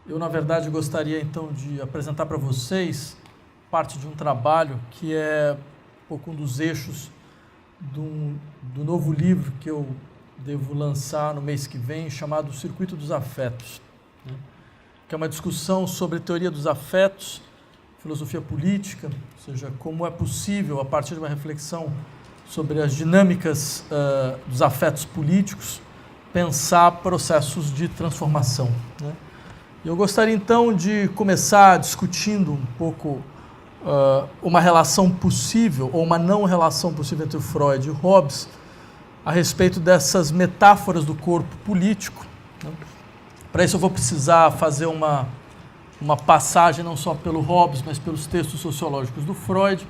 Eu, na verdade, gostaria então de apresentar para vocês parte de um trabalho que é um pouco um dos eixos do novo livro que eu devo lançar no mês que vem, chamado Circuito dos Afetos, né? Que é uma discussão sobre teoria dos afetos, filosofia política, ou seja, como é possível, a partir de uma reflexão sobre as dinâmicas dos afetos políticos, pensar processos de transformação, né? Eu gostaria então de começar discutindo um pouco uma relação possível ou uma não relação possível entre Freud e Hobbes a respeito dessas metáforas do corpo político, né? Para isso eu vou precisar fazer uma passagem não só pelo Hobbes, mas pelos textos sociológicos do Freud,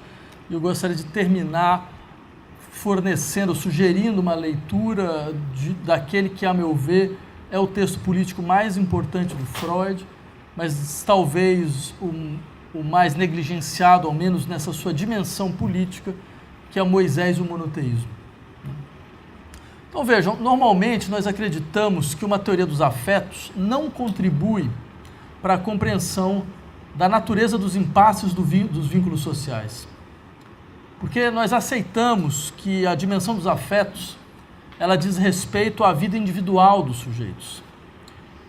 e eu gostaria de terminar sugerindo uma leitura daquele que, a meu ver, é o texto político mais importante do Freud, mas talvez o mais negligenciado, ao menos nessa sua dimensão política, que é Moisés e o monoteísmo. Então vejam, normalmente nós acreditamos que uma teoria dos afetos não contribui para a compreensão da natureza dos impasses dos vínculos sociais. Porque nós aceitamos que a dimensão dos afetos ela diz respeito à vida individual dos sujeitos,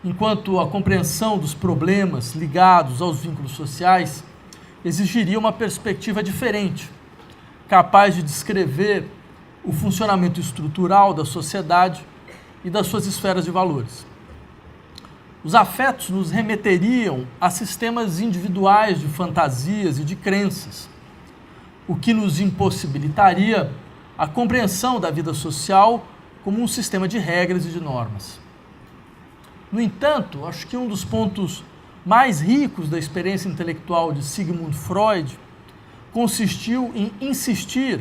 enquanto a compreensão dos problemas ligados aos vínculos sociais exigiria uma perspectiva diferente, capaz de descrever o funcionamento estrutural da sociedade e das suas esferas de valores. Os afetos nos remeteriam a sistemas individuais de fantasias e de crenças, o que nos impossibilitaria a compreensão da vida social como um sistema de regras e de normas. No entanto, acho que um dos pontos mais ricos da experiência intelectual de Sigmund Freud consistiu em insistir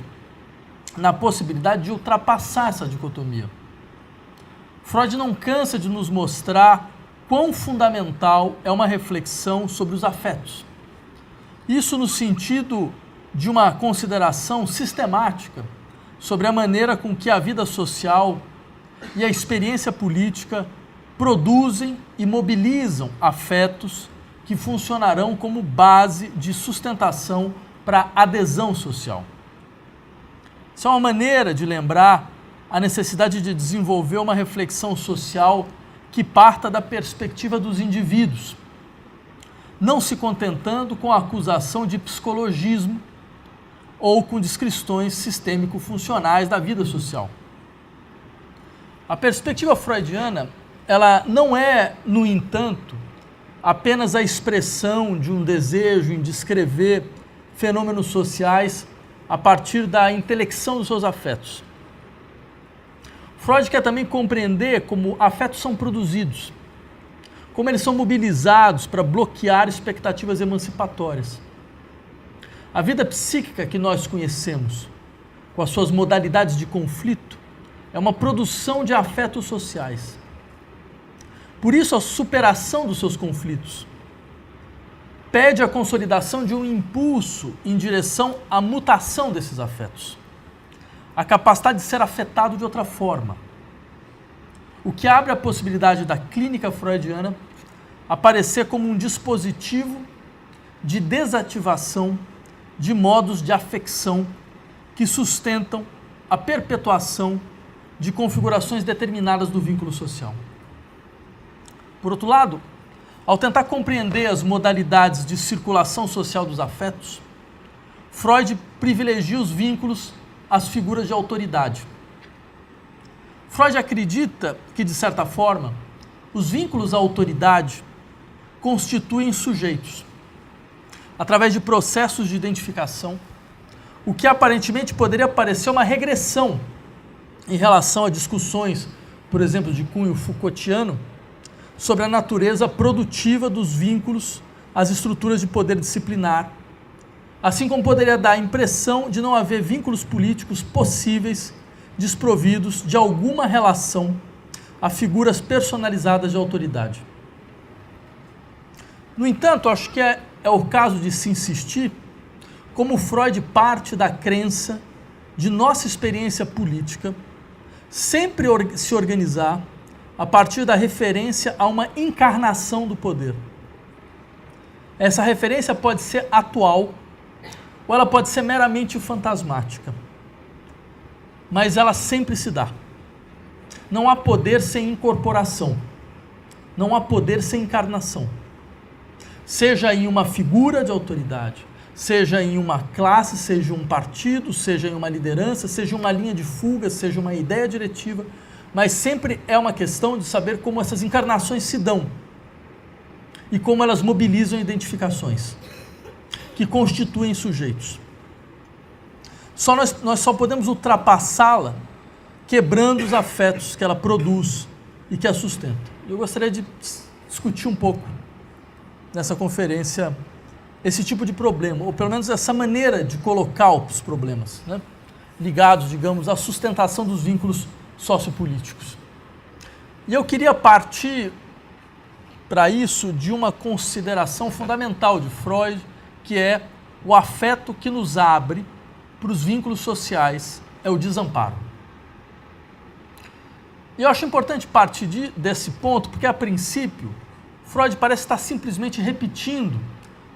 na possibilidade de ultrapassar essa dicotomia. Freud não cansa de nos mostrar quão fundamental é uma reflexão sobre os afetos. Isso no sentido de uma consideração sistemática sobre a maneira com que a vida social e a experiência política produzem e mobilizam afetos que funcionarão como base de sustentação para a adesão social. Isso é uma maneira de lembrar a necessidade de desenvolver uma reflexão social que parta da perspectiva dos indivíduos, não se contentando com a acusação de psicologismo ou com descrições sistêmico-funcionais da vida social. A perspectiva freudiana, ela não é, no entanto, apenas a expressão de um desejo em descrever fenômenos sociais a partir da intelecção dos seus afetos. Freud quer também compreender como afetos são produzidos, como eles são mobilizados para bloquear expectativas emancipatórias. A vida psíquica que nós conhecemos, com as suas modalidades de conflito, é uma produção de afetos sociais. Por isso, a superação dos seus conflitos pede a consolidação de um impulso em direção à mutação desses afetos, a capacidade de ser afetado de outra forma, o que abre a possibilidade da clínica freudiana aparecer como um dispositivo de desativação de modos de afecção que sustentam a perpetuação de configurações determinadas do vínculo social. Por outro lado, ao tentar compreender as modalidades de circulação social dos afetos, Freud privilegia os vínculos às figuras de autoridade. Freud acredita que, de certa forma, os vínculos à autoridade constituem sujeitos, através de processos de identificação, o que aparentemente poderia parecer uma regressão em relação a discussões, por exemplo, de cunho Foucaultiano, sobre a natureza produtiva dos vínculos às estruturas de poder disciplinar, assim como poderia dar a impressão de não haver vínculos políticos possíveis desprovidos de alguma relação a figuras personalizadas de autoridade. No entanto, acho que é o caso de se insistir como Freud parte da crença de nossa experiência política sempre se organizar a partir da referência a uma encarnação do poder. Essa referência pode ser atual ou ela pode ser meramente fantasmática, mas ela sempre se dá. Não há poder sem incorporação, não há poder sem encarnação. Seja em uma figura de autoridade, seja em uma classe, seja um partido, seja em uma liderança, seja uma linha de fuga, seja uma ideia diretiva, mas sempre é uma questão de saber como essas encarnações se dão e como elas mobilizam identificações que constituem sujeitos. Nós só podemos ultrapassá-la quebrando os afetos que ela produz e que a sustenta. Eu gostaria de discutir um pouco nessa conferência esse tipo de problema, ou pelo menos essa maneira de colocar os problemas, né? Ligados, digamos, à sustentação dos vínculos sociopolíticos. E eu queria partir para isso de uma consideração fundamental de Freud, que é o afeto que nos abre para os vínculos sociais, é o desamparo. E eu acho importante partir desse ponto, porque a princípio, Freud parece estar simplesmente repetindo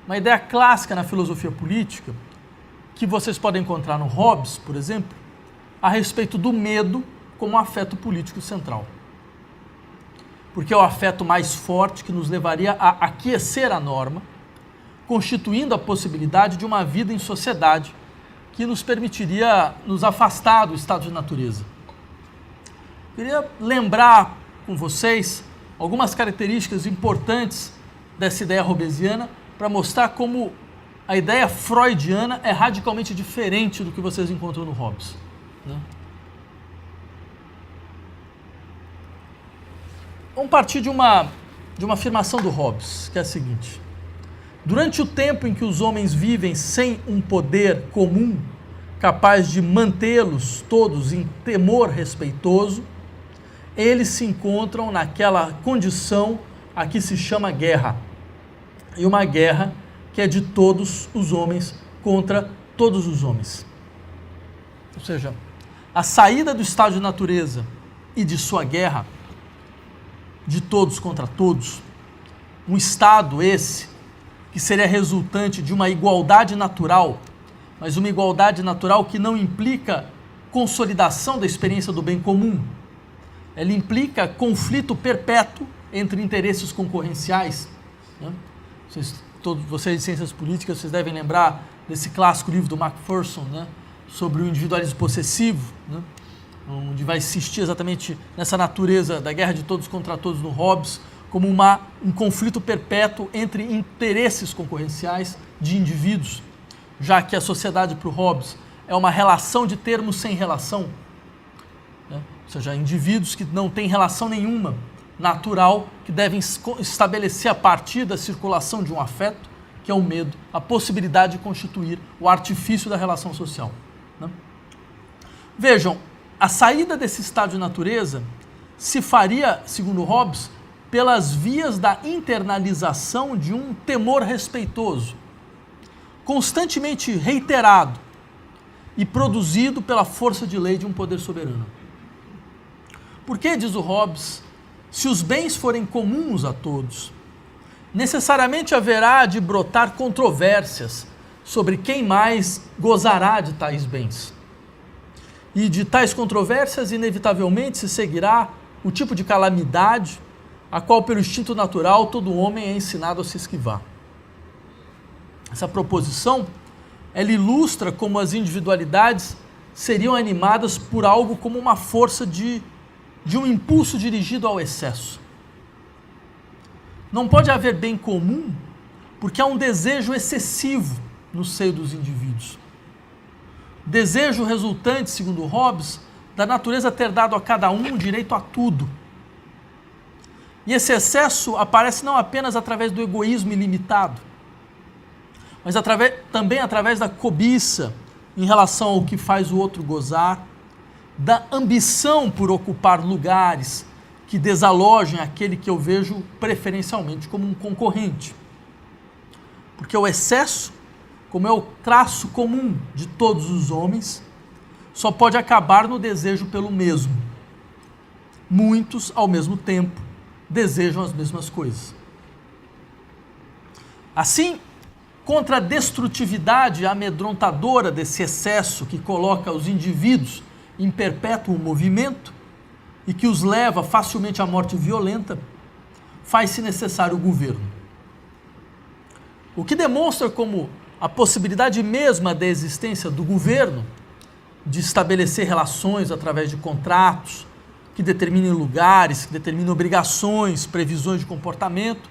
uma ideia clássica na filosofia política, que vocês podem encontrar no Hobbes, por exemplo, a respeito do medo como afeto político central. Porque é o afeto mais forte que nos levaria a aquecer a norma, constituindo a possibilidade de uma vida em sociedade que nos permitiria nos afastar do estado de natureza. Queria lembrar com vocês algumas características importantes dessa ideia hobbesiana para mostrar como a ideia freudiana é radicalmente diferente do que vocês encontram no Hobbes, né? Vamos partir de uma afirmação do Hobbes, que é a seguinte: durante o tempo em que os homens vivem sem um poder comum capaz de mantê-los todos em temor respeitoso, eles se encontram naquela condição a que se chama guerra. E uma guerra que é de todos os homens contra todos os homens. Ou seja, a saída do estado de natureza e de sua guerra, de todos contra todos, um estado esse que seria resultante de uma igualdade natural, mas uma igualdade natural que não implica consolidação da experiência do bem comum. Ela implica conflito perpétuo entre interesses concorrenciais, né? Todos vocês de ciências políticas, vocês devem lembrar desse clássico livro do Macpherson, né, sobre o individualismo possessivo, né, onde vai insistir exatamente nessa natureza da guerra de todos contra todos no Hobbes, como um conflito perpétuo entre interesses concorrenciais de indivíduos, já que a sociedade para o Hobbes é uma relação de termos sem relação, né? Ou seja, indivíduos que não têm relação nenhuma natural, que devem estabelecer a partir da circulação de um afeto, que é o medo, a possibilidade de constituir o artifício da relação social, né? Vejam, a saída desse estado de natureza se faria, segundo Hobbes, pelas vias da internalização de um temor respeitoso, constantemente reiterado e produzido pela força de lei de um poder soberano. Porque, diz o Hobbes, se os bens forem comuns a todos, necessariamente haverá de brotar controvérsias sobre quem mais gozará de tais bens. E de tais controvérsias, inevitavelmente, se seguirá o tipo de calamidade a qual, pelo instinto natural, todo homem é ensinado a se esquivar. Essa proposição, ela ilustra como as individualidades seriam animadas por algo como uma força de um impulso dirigido ao excesso. Não pode haver bem comum porque há um desejo excessivo no seio dos indivíduos. Desejo resultante, segundo Hobbes, da natureza ter dado a cada um o direito a tudo. E esse excesso aparece não apenas através do egoísmo ilimitado, mas também através da cobiça em relação ao que faz o outro gozar, da ambição por ocupar lugares que desalojem aquele que eu vejo preferencialmente como um concorrente. Porque o excesso, como é o traço comum de todos os homens, só pode acabar no desejo pelo mesmo. Muitos, ao mesmo tempo, desejam as mesmas coisas. Assim, contra a destrutividade amedrontadora desse excesso que coloca os indivíduos em perpétuo movimento e que os leva facilmente à morte violenta, faz-se necessário o governo. O que demonstra como a possibilidade mesma da existência do governo de estabelecer relações através de contratos que determinem lugares, que determinem obrigações, previsões de comportamento,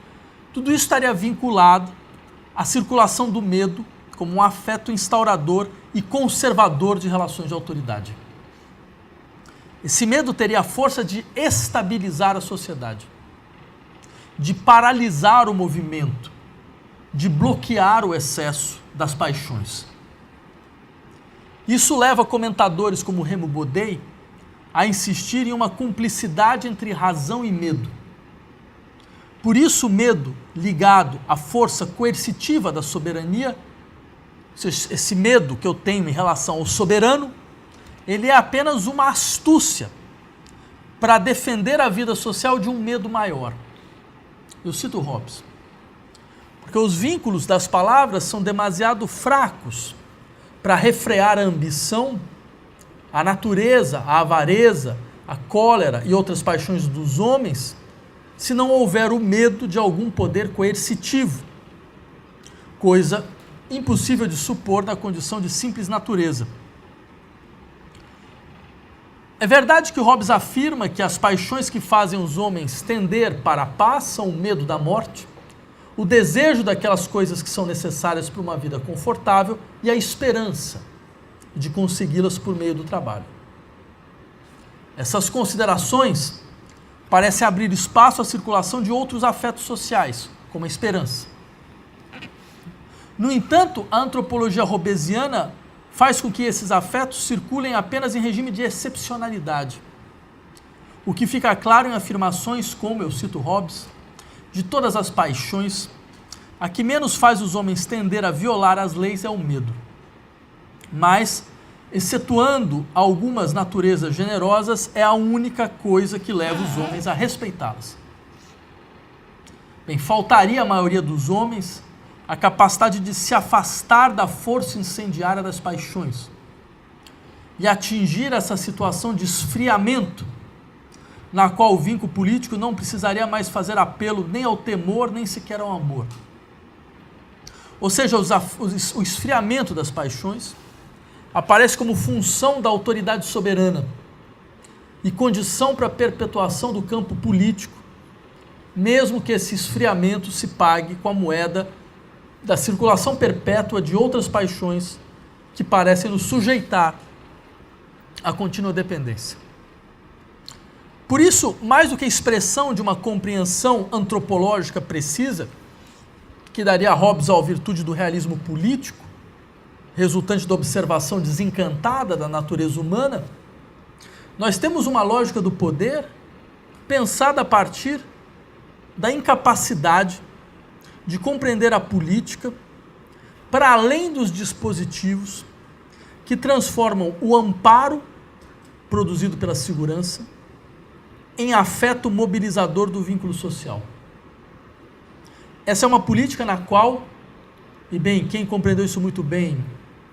tudo isso estaria vinculado à circulação do medo como um afeto instaurador e conservador de relações de autoridade. Esse medo teria a força de estabilizar a sociedade, de paralisar o movimento, de bloquear o excesso das paixões. Isso leva comentadores como Remo Bodei a insistir em uma cumplicidade entre razão e medo. Por isso, o medo ligado à força coercitiva da soberania, esse medo que eu tenho em relação ao soberano, ele é apenas uma astúcia para defender a vida social de um medo maior. Eu cito Hobbes. Porque os vínculos das palavras são demasiado fracos para refrear a ambição, a natureza, a avareza, a cólera e outras paixões dos homens, se não houver o medo de algum poder coercitivo, coisa impossível de supor na condição de simples natureza. É verdade que Hobbes afirma que as paixões que fazem os homens tender para a paz são o medo da morte, o desejo daquelas coisas que são necessárias para uma vida confortável e a esperança de consegui-las por meio do trabalho. Essas considerações parecem abrir espaço à circulação de outros afetos sociais, como a esperança. No entanto, a antropologia hobbesiana faz com que esses afetos circulem apenas em regime de excepcionalidade, o que fica claro em afirmações como, eu cito Hobbes, de todas as paixões, a que menos faz os homens tender a violar as leis é o medo. Mas, excetuando algumas naturezas generosas, é a única coisa que leva os homens a respeitá-las. Bem, faltaria à maioria dos homens a capacidade de se afastar da força incendiária das paixões e atingir essa situação de esfriamento, na qual o vínculo político não precisaria mais fazer apelo nem ao temor, nem sequer ao amor. Ou seja, o esfriamento das paixões aparece como função da autoridade soberana e condição para a perpetuação do campo político, mesmo que esse esfriamento se pague com a moeda da circulação perpétua de outras paixões que parecem nos sujeitar à contínua dependência. Por isso, mais do que a expressão de uma compreensão antropológica precisa, que daria a Hobbes a virtude do realismo político, resultante da observação desencantada da natureza humana, nós temos uma lógica do poder pensada a partir da incapacidade de compreender a política para além dos dispositivos que transformam o amparo produzido pela segurança em afeto mobilizador do vínculo social. Essa é uma política na qual, e bem, quem compreendeu isso muito bem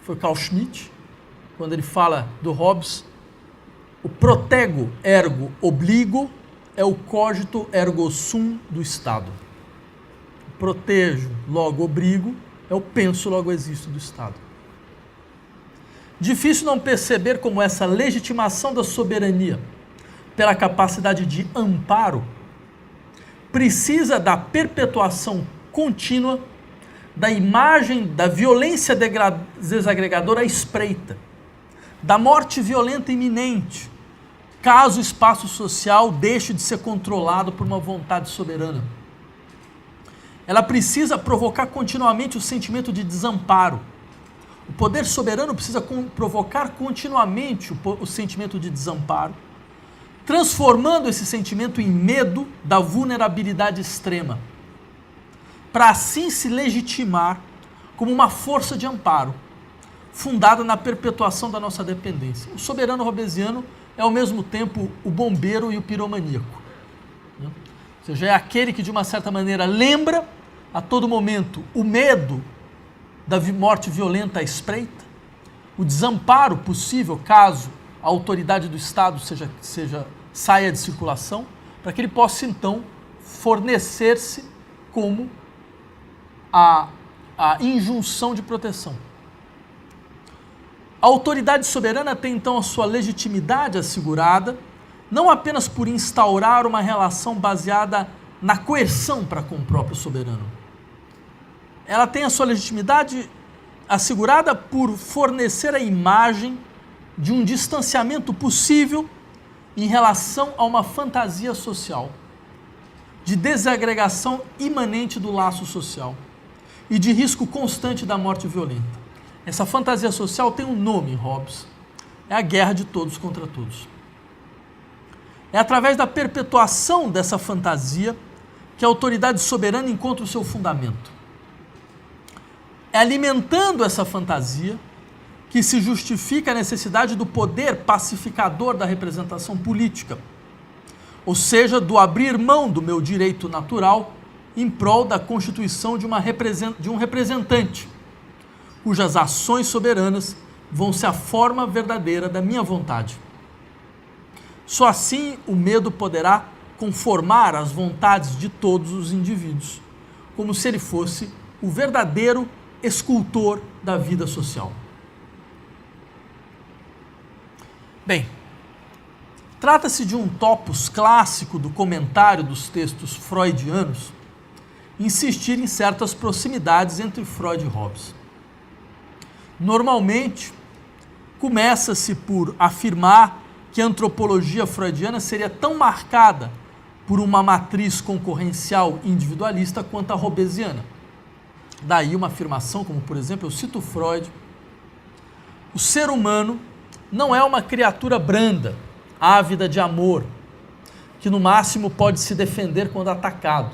foi Carl Schmitt, quando ele fala do Hobbes, o protego ergo obligo é o cogito ergo sum do Estado. Protejo, logo obrigo, é o penso, logo existo do Estado. Difícil não perceber como essa legitimação da soberania pela capacidade de amparo precisa da perpetuação contínua da imagem da violência desagregadora à espreita, da morte violenta iminente, caso o espaço social deixe de ser controlado por uma vontade soberana. Ela precisa provocar continuamente o sentimento de desamparo. O poder soberano precisa provocar continuamente o sentimento de desamparo, transformando esse sentimento em medo da vulnerabilidade extrema, para assim se legitimar como uma força de amparo, fundada na perpetuação da nossa dependência. O soberano hobbesiano é ao mesmo tempo o bombeiro e o piromaníaco. Ou seja, é aquele que de uma certa maneira lembra a todo momento o medo da morte violenta à espreita, o desamparo possível caso a autoridade do Estado saia de circulação, para que ele possa então fornecer-se como a injunção de proteção. A autoridade soberana tem então a sua legitimidade assegurada, não apenas por instaurar uma relação baseada na coerção para com o próprio soberano. Ela tem a sua legitimidade assegurada por fornecer a imagem de um distanciamento possível em relação a uma fantasia social, de desagregação imanente do laço social e de risco constante da morte violenta. Essa fantasia social tem um nome, Hobbes, é a guerra de todos contra todos. É através da perpetuação dessa fantasia que a autoridade soberana encontra o seu fundamento. É alimentando essa fantasia que se justifica a necessidade do poder pacificador da representação política, ou seja, do abrir mão do meu direito natural em prol da constituição de um representante, cujas ações soberanas vão ser a forma verdadeira da minha vontade. Só assim o medo poderá conformar as vontades de todos os indivíduos, como se ele fosse o verdadeiro escultor da vida social. Bem, trata-se de um topos clássico do comentário dos textos freudianos insistir em certas proximidades entre Freud e Hobbes. Normalmente, começa-se por afirmar que a antropologia freudiana seria tão marcada por uma matriz concorrencial individualista quanto a hobbesiana. Daí uma afirmação como, por exemplo, eu cito Freud: o ser humano não é uma criatura branda, ávida de amor, que no máximo pode se defender quando atacado,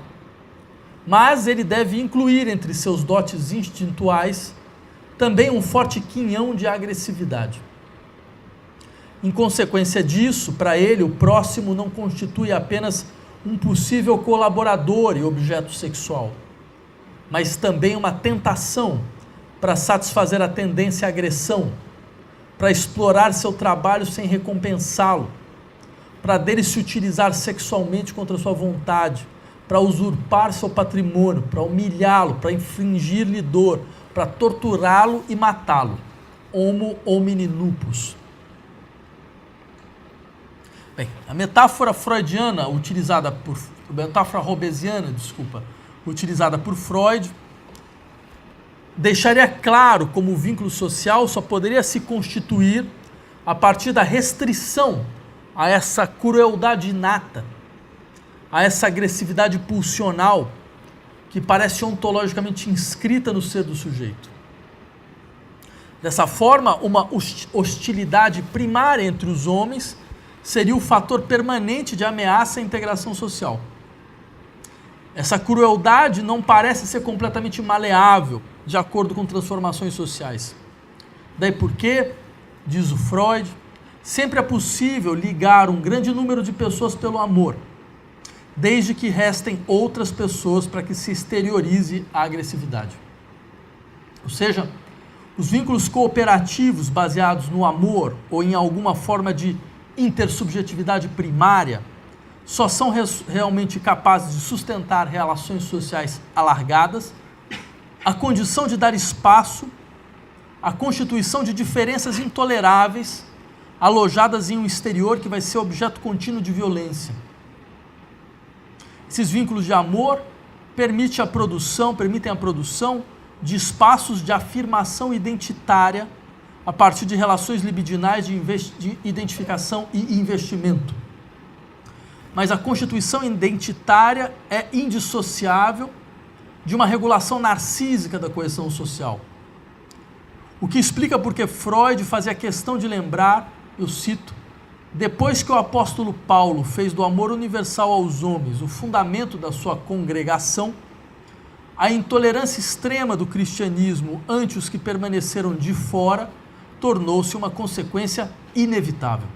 mas ele deve incluir entre seus dotes instintuais também um forte quinhão de agressividade. Em consequência disso, para ele, o próximo não constitui apenas um possível colaborador e objeto sexual, mas também uma tentação para satisfazer a tendência à agressão, para explorar seu trabalho sem recompensá-lo, para dele se utilizar sexualmente contra sua vontade, para usurpar seu patrimônio, para humilhá-lo, para infligir-lhe dor, para torturá-lo e matá-lo. Homo homini lupus. Bem, a metáfora freudiana metáfora hobbesiana, utilizada por Freud, deixaria claro como o vínculo social só poderia se constituir a partir da restrição a essa crueldade inata, a essa agressividade pulsional que parece ontologicamente inscrita no ser do sujeito. Dessa forma, uma hostilidade primária entre os homens seria o fator permanente de ameaça à integração social. Essa crueldade não parece ser completamente maleável, de acordo com transformações sociais. Daí porque, diz o Freud, sempre é possível ligar um grande número de pessoas pelo amor, desde que restem outras pessoas para que se exteriorize a agressividade. Ou seja, os vínculos cooperativos baseados no amor ou em alguma forma de intersubjetividade primária só são realmente capazes de sustentar relações sociais alargadas, a condição de dar espaço à constituição de diferenças intoleráveis alojadas em um exterior que vai ser objeto contínuo de violência. Esses vínculos de amor permitem a produção de espaços de afirmação identitária a partir de relações libidinais de identificação e investimento. Mas a constituição identitária é indissociável de uma regulação narcísica da coesão social. O que explica porque Freud fazia questão de lembrar, eu cito, depois que o apóstolo Paulo fez do amor universal aos homens o fundamento da sua congregação, a intolerância extrema do cristianismo ante os que permaneceram de fora tornou-se uma consequência inevitável.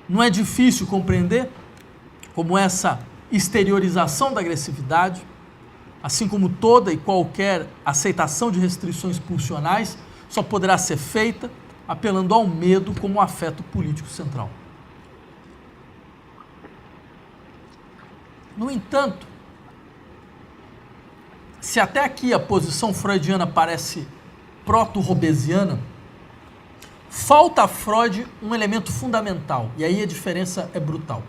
Não é difícil compreender como essa exteriorização da agressividade assim como toda e qualquer aceitação de restrições pulsionais, só poderá ser feita apelando ao medo como um afeto político central. No entanto, se até aqui a posição freudiana parece proto-hobbesiana, falta a Freud um elemento fundamental, e aí a diferença é brutal.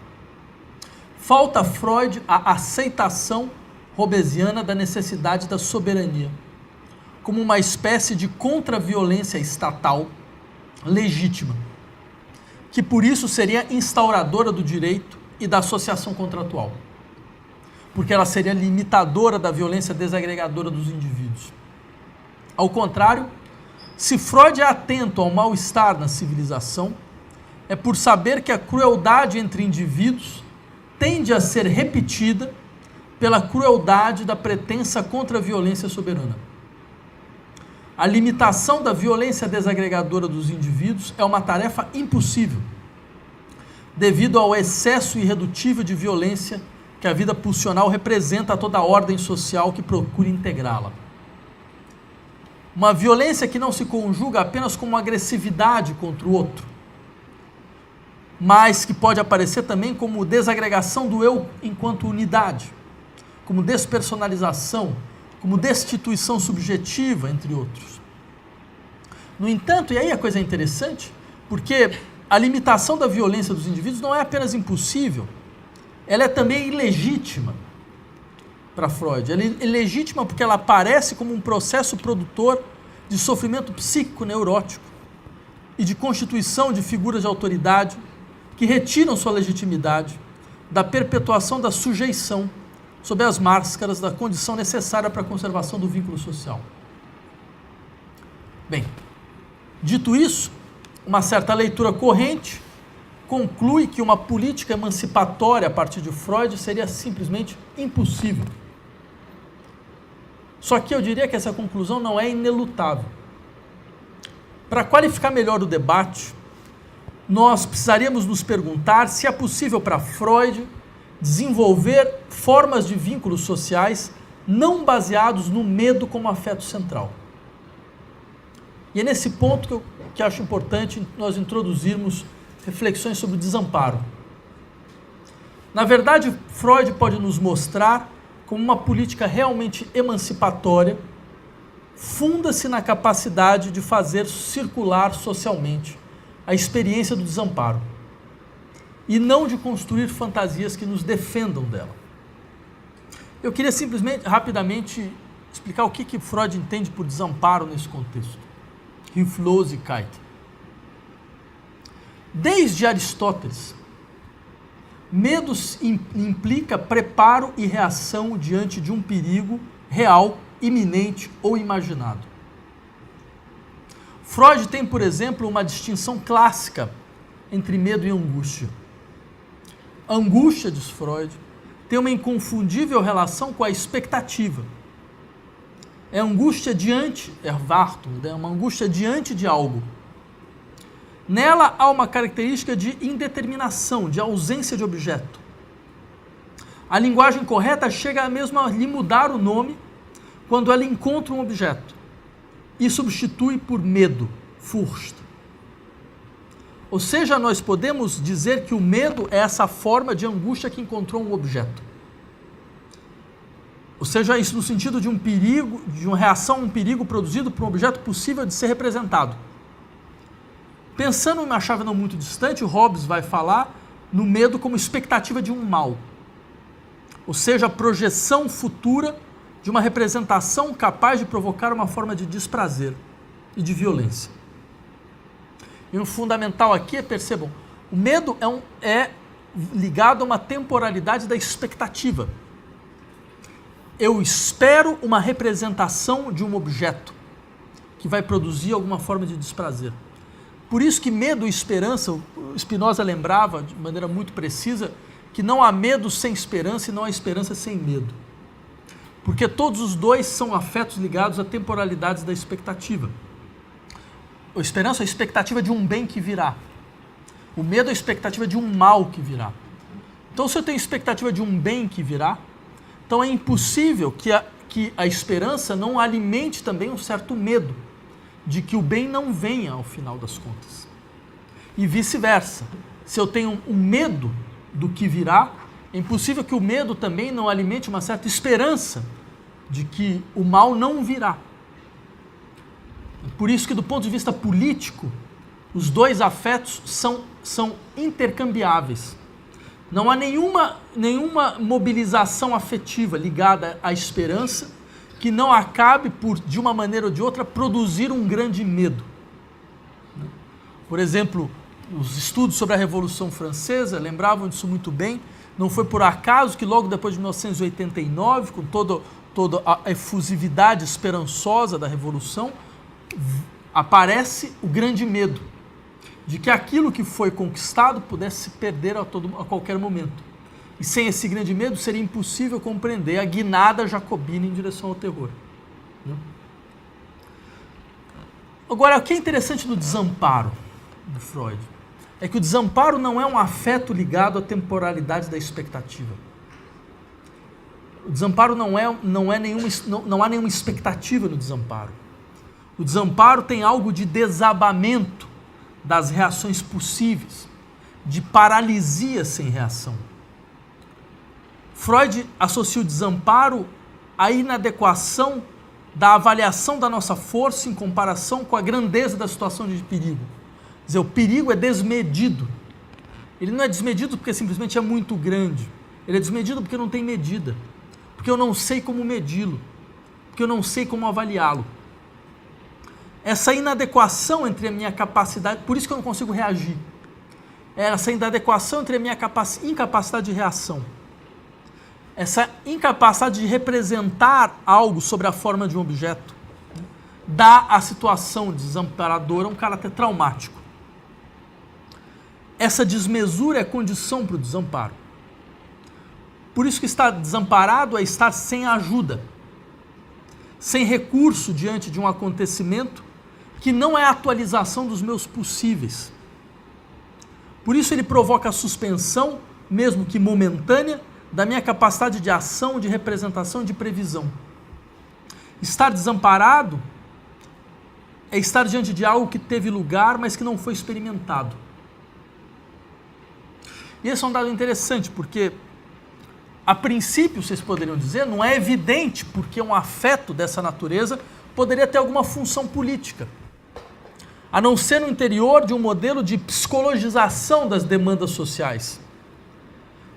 Falta a Freud a aceitação hobbesiana da necessidade da soberania, como uma espécie de contra-violência estatal legítima, que por isso seria instauradora do direito e da associação contratual, porque ela seria limitadora da violência desagregadora dos indivíduos. Ao contrário, se Freud é atento ao mal-estar na civilização, é por saber que a crueldade entre indivíduos tende a ser repetida pela crueldade da pretensa contra-violência soberana. A limitação da violência desagregadora dos indivíduos é uma tarefa impossível, devido ao excesso irredutível de violência que a vida pulsional representa a toda a ordem social que procura integrá-la. Uma violência que não se conjuga apenas como agressividade contra o outro, mas que pode aparecer também como desagregação do eu enquanto unidade, como despersonalização, como destituição subjetiva, entre outros. No entanto, e aí a coisa é interessante, porque a limitação da violência dos indivíduos não é apenas impossível, ela é também ilegítima para Freud. Ela é ilegítima porque ela aparece como um processo produtor de sofrimento psíquico neurótico e de constituição de figuras de autoridade que retiram sua legitimidade da perpetuação da sujeição sob as máscaras da condição necessária para a conservação do vínculo social. Bem, dito isso, uma certa leitura corrente conclui que uma política emancipatória a partir de Freud seria simplesmente impossível. Só que eu diria que essa conclusão não é inelutável. Para qualificar melhor o debate, nós precisaríamos nos perguntar se é possível para Freud desenvolver formas de vínculos sociais não baseados no medo como afeto central. E é nesse ponto que acho importante nós introduzirmos reflexões sobre o desamparo. Na verdade, Freud pode nos mostrar como uma política realmente emancipatória funda-se na capacidade de fazer circular socialmente a experiência do desamparo e não de construir fantasias que nos defendam dela. Eu queria simplesmente, rapidamente, explicar o que Freud entende por desamparo nesse contexto. Hilflosigkeit. Desde Aristóteles, medo implica preparo e reação diante de um perigo real, iminente ou imaginado. Freud tem, por exemplo, uma distinção clássica entre medo e angústia. A angústia, diz Freud, tem uma inconfundível relação com a expectativa. É angústia diante, Erwartung, é uma angústia diante de algo. Nela há uma característica de indeterminação, de ausência de objeto. A linguagem correta chega mesmo a lhe mudar o nome quando ela encontra um objeto e substitui por medo, Furcht. Ou seja, nós podemos dizer que o medo é essa forma de angústia que encontrou um objeto. Ou seja, isso no sentido de um perigo, de uma reação a um perigo produzido por um objeto possível de ser representado. Pensando em uma chave não muito distante, Hobbes vai falar no medo como expectativa de um mal. Ou seja, a projeção futura de uma representação capaz de provocar uma forma de desprazer e de violência. E o fundamental aqui é, percebam, o medo é ligado a uma temporalidade da expectativa. Eu espero uma representação de um objeto que vai produzir alguma forma de desprazer. Por isso que medo e esperança, o Spinoza lembrava de maneira muito precisa que não há medo sem esperança e não há esperança sem medo. Porque todos os dois são afetos ligados a temporalidades da expectativa. A esperança é a expectativa de um bem que virá. O medo é a expectativa de um mal que virá. Então, se eu tenho expectativa de um bem que virá, então é impossível que a esperança não alimente também um certo medo de que o bem não venha ao final das contas. E vice-versa. Se eu tenho um medo do que virá, é impossível que o medo também não alimente uma certa esperança de que o mal não virá. Por isso que, do ponto de vista político, os dois afetos são intercambiáveis. Não há nenhuma mobilização afetiva ligada à esperança que não acabe por, de uma maneira ou de outra, produzir um grande medo. Por exemplo, os estudos sobre a Revolução Francesa lembravam disso muito bem. Não foi por acaso que logo depois de 1989, com toda a efusividade esperançosa da Revolução, aparece o grande medo de que aquilo que foi conquistado pudesse se perder a qualquer momento. E sem esse grande medo seria impossível compreender a guinada jacobina em direção ao terror. Agora, o que é interessante no desamparo de Freud é que o desamparo não é um afeto ligado à temporalidade da expectativa. O desamparo não há nenhuma expectativa no desamparo. O desamparo tem algo de desabamento das reações possíveis, de paralisia sem reação. Freud associa o desamparo à inadequação da avaliação da nossa força em comparação com a grandeza da situação de perigo. Quer dizer, o perigo é desmedido. Ele não é desmedido porque simplesmente é muito grande. Ele é desmedido porque não tem medida. Porque eu não sei como medi-lo. Porque eu não sei como avaliá-lo. Essa inadequação entre a minha capacidade, por isso que eu não consigo reagir. Essa inadequação entre a minha incapacidade de reação. Essa incapacidade de representar algo sobre a forma de um objeto dá à situação desamparadora um caráter traumático. Essa desmesura é condição para o desamparo. Por isso que estar desamparado é estar sem ajuda, sem recurso diante de um acontecimento que não é a atualização dos meus possíveis. Por isso ele provoca a suspensão, mesmo que momentânea, da minha capacidade de ação, de representação e de previsão. Estar desamparado é estar diante de algo que teve lugar, mas que não foi experimentado. E esse é um dado interessante, porque, a princípio, vocês poderiam dizer, não é evidente porque um afeto dessa natureza poderia ter alguma função política, a não ser no interior de um modelo de psicologização das demandas sociais,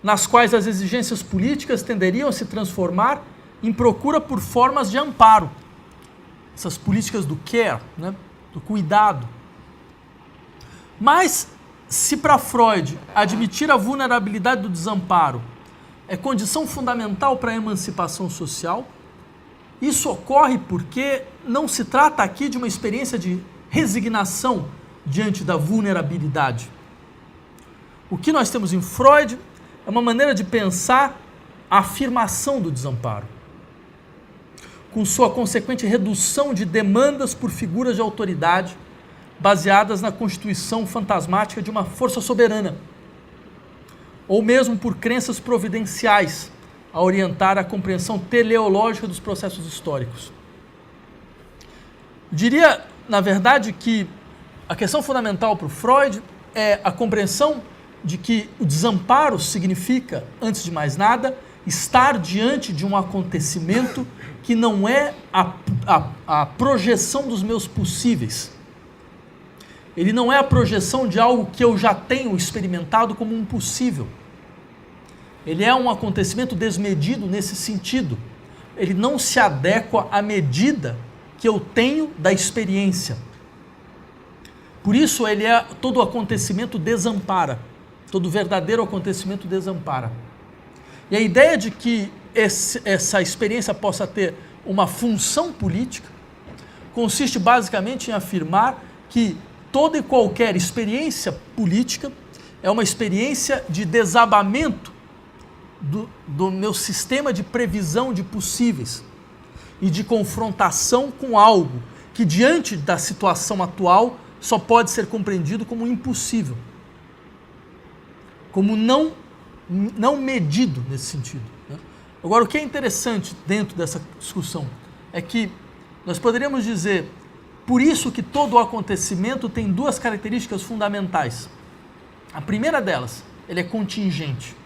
nas quais as exigências políticas tenderiam a se transformar em procura por formas de amparo. Essas políticas do care, do cuidado. Mas, se para Freud admitir a vulnerabilidade do desamparo é condição fundamental para a emancipação social, isso ocorre porque não se trata aqui de uma experiência de resignação diante da vulnerabilidade. O que nós temos em Freud é uma maneira de pensar a afirmação do desamparo, com sua consequente redução de demandas por figuras de autoridade baseadas na constituição fantasmática de uma força soberana, ou mesmo por crenças providenciais a orientar a compreensão teleológica dos processos históricos. Diria, na verdade, que a questão fundamental para o Freud é a compreensão de que o desamparo significa, antes de mais nada, estar diante de um acontecimento que não é a projeção dos meus possíveis. Ele não é a projeção de algo que eu já tenho experimentado como um possível. Ele é um acontecimento desmedido nesse sentido. Ele não se adequa à medida que eu tenho da experiência. Por isso, todo acontecimento desampara. Todo verdadeiro acontecimento desampara. E a ideia de que essa experiência possa ter uma função política consiste basicamente em afirmar que toda e qualquer experiência política é uma experiência de desabamento do meu sistema de previsão de possíveis e de confrontação com algo que, diante da situação atual, só pode ser compreendido como impossível, como não medido nesse sentido. Agora, o que é interessante dentro dessa discussão é que nós poderíamos dizer, por isso que todo acontecimento tem duas características fundamentais. A primeira delas, ele é contingente.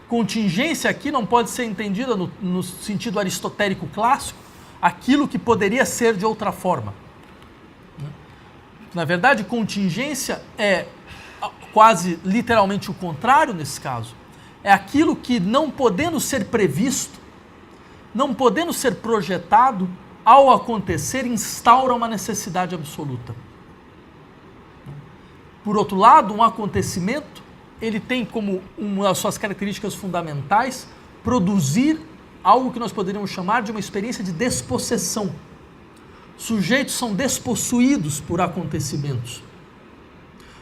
Contingência aqui não pode ser entendida no sentido aristotélico clássico, aquilo que poderia ser de outra forma. Na verdade, contingência é quase literalmente o contrário nesse caso. É aquilo que, não podendo ser previsto, não podendo ser projetado, ao acontecer, instaura uma necessidade absoluta. Por outro lado, um acontecimento, ele tem como uma das suas características fundamentais produzir algo que nós poderíamos chamar de uma experiência de despossessão. Sujeitos são despossuídos por acontecimentos.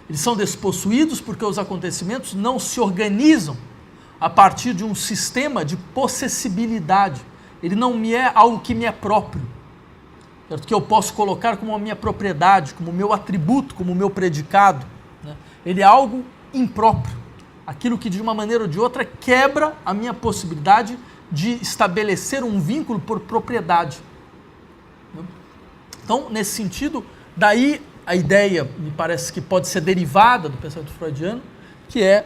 Eles são despossuídos porque os acontecimentos não se organizam a partir de um sistema de possessibilidade. Ele não me é algo que me é próprio, certo? Que eu posso colocar como a minha propriedade, como o meu atributo, como o meu predicado, né? Ele é algo impróprio, aquilo que de uma maneira ou de outra quebra a minha possibilidade de estabelecer um vínculo por propriedade. Então, nesse sentido, daí a ideia, me parece que pode ser derivada do pensamento freudiano, que é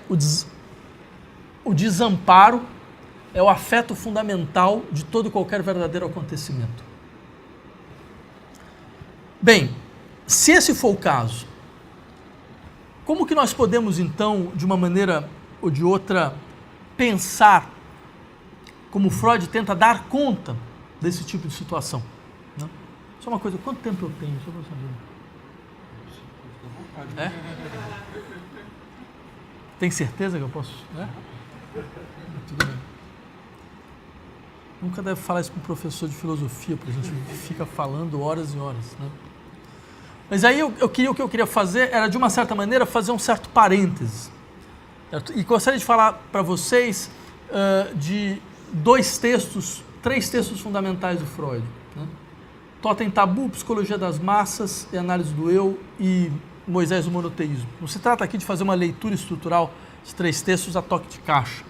o desamparo, é o afeto fundamental de todo e qualquer verdadeiro acontecimento. Bem, se esse for o caso, como que nós podemos então, de uma maneira ou de outra, pensar como Freud tenta dar conta desse tipo de situação? Né? Só uma coisa, quanto tempo eu tenho? Só para saber. É? Tem certeza que eu posso? É? Tudo bem. Nunca deve falar isso com um professor de filosofia, porque a gente fica falando horas e horas, né? Mas aí o que eu queria fazer era, de uma certa maneira, fazer um certo parêntese. Certo? E gostaria de falar para vocês de três textos fundamentais do Freud. Né? Totem Tabu, Psicologia das Massas e Análise do Eu e Moisés do Monoteísmo. Não se trata aqui de fazer uma leitura estrutural de três textos a toque de caixa,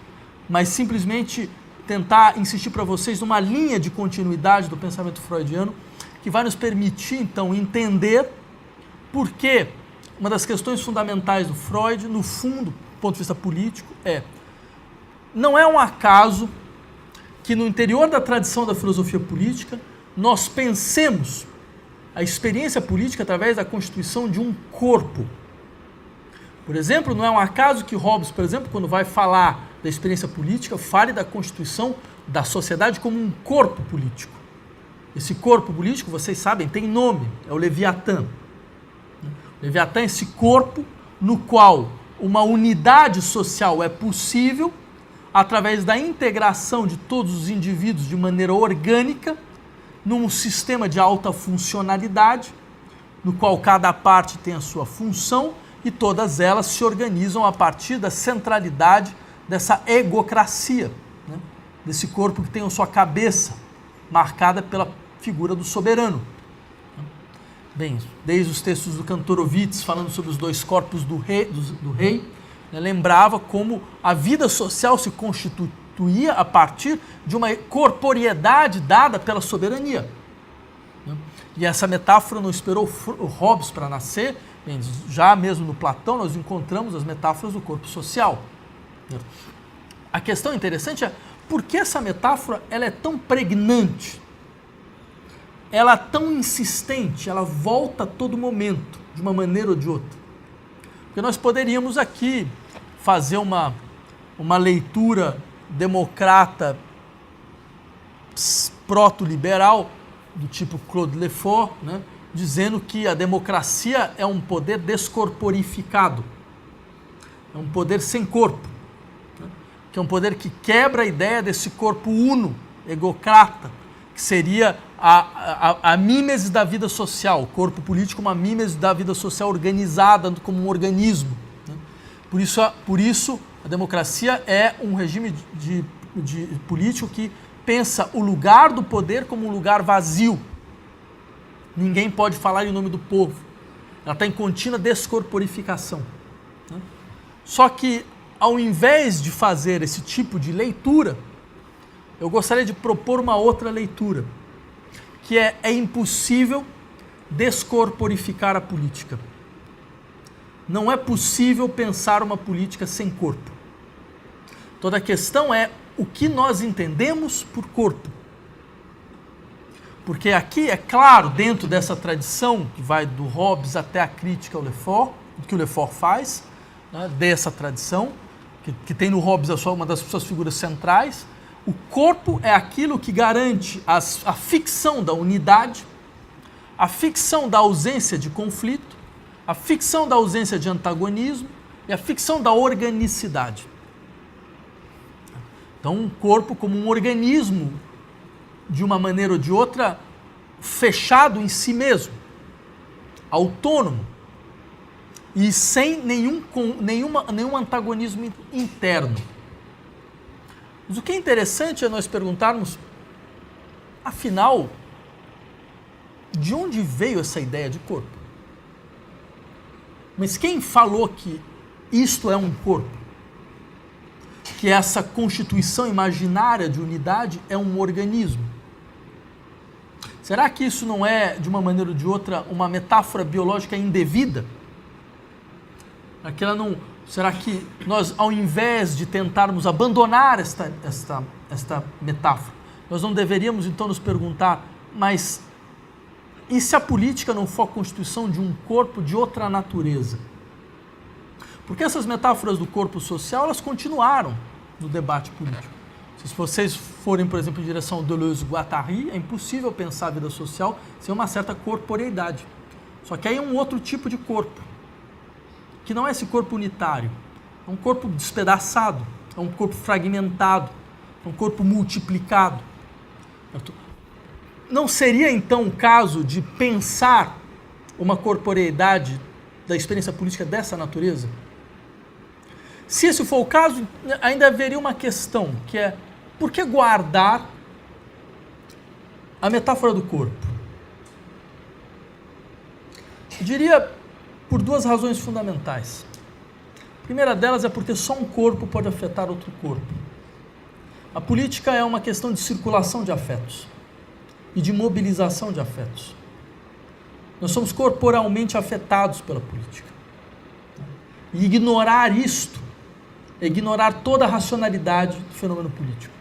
mas simplesmente tentar insistir para vocês numa linha de continuidade do pensamento freudiano que vai nos permitir, então, entender por que uma das questões fundamentais do Freud, no fundo, do ponto de vista político, não é um acaso que no interior da tradição da filosofia política nós pensemos a experiência política através da constituição de um corpo. Por exemplo, não é um acaso que Hobbes, por exemplo, quando vai falar da experiência política, fale da constituição da sociedade como um corpo político. Esse corpo político, vocês sabem, tem nome, é o Leviatã. O Leviatã é esse corpo no qual uma unidade social é possível através da integração de todos os indivíduos de maneira orgânica num sistema de alta funcionalidade, no qual cada parte tem a sua função e todas elas se organizam a partir da centralidade dessa egocracia, né? Desse corpo que tem a sua cabeça marcada pela figura do soberano. Bem, desde os textos do Kantorowicz, falando sobre os dois corpos do rei, né, lembrava como a vida social se constituía a partir de uma corporeidade dada pela soberania. Né? E essa metáfora não esperou o Hobbes para nascer, bem, já mesmo no Platão nós encontramos as metáforas do corpo social. Né? A questão interessante é por que essa metáfora ela é tão pregnante? Ela é tão insistente, ela volta a todo momento, de uma maneira ou de outra. Porque nós poderíamos aqui fazer uma leitura democrata proto-liberal, do tipo Claude Lefort, né, dizendo que a democracia é um poder descorporificado, é um poder sem corpo, né, que é um poder que quebra a ideia desse corpo uno, egocrata, que seria a mímese da vida social, o corpo político uma mímese da vida social organizada como um organismo. Né? Por isso, a democracia é um regime de político que pensa o lugar do poder como um lugar vazio. Ninguém pode falar em nome do povo. Ela está em contínua descorporificação. Né? Só que, ao invés de fazer esse tipo de leitura, eu gostaria de propor uma outra leitura, que é impossível descorporificar a política. Não é possível pensar uma política sem corpo. Toda a questão é o que nós entendemos por corpo. Porque aqui, é claro, dentro dessa tradição, que vai do Hobbes até a crítica ao Lefort, que o Lefort faz, né, dessa tradição, que tem no Hobbes uma das suas figuras centrais, o corpo é aquilo que garante a ficção da unidade, a ficção da ausência de conflito, a ficção da ausência de antagonismo e a ficção da organicidade. Então, um corpo como um organismo, de uma maneira ou de outra, fechado em si mesmo, autônomo e sem nenhum antagonismo interno. Mas o que é interessante é nós perguntarmos, afinal, de onde veio essa ideia de corpo? Mas quem falou que isto é um corpo? Que essa constituição imaginária de unidade é um organismo? Será que isso não é, de uma maneira ou de outra, uma metáfora biológica indevida? Será que nós, ao invés de tentarmos abandonar esta metáfora, nós não deveríamos então nos perguntar, mas e se a política não for a constituição de um corpo de outra natureza? Porque essas metáforas do corpo social, elas continuaram no debate político. Se vocês forem, por exemplo, em direção ao Deleuze-Guattari, é impossível pensar a vida social sem uma certa corporeidade. Só que aí é um outro tipo de corpo, que não é esse corpo unitário. É um corpo despedaçado, é um corpo fragmentado, é um corpo multiplicado. Não seria, então, o caso de pensar uma corporeidade da experiência política dessa natureza? Se esse for o caso, ainda haveria uma questão, que é: por que guardar a metáfora do corpo? Eu diria por duas razões fundamentais. A primeira delas é porque só um corpo pode afetar outro corpo. A política é uma questão de circulação de afetos e de mobilização de afetos. Nós somos corporalmente afetados pela política. E ignorar isto é ignorar toda a racionalidade do fenômeno político.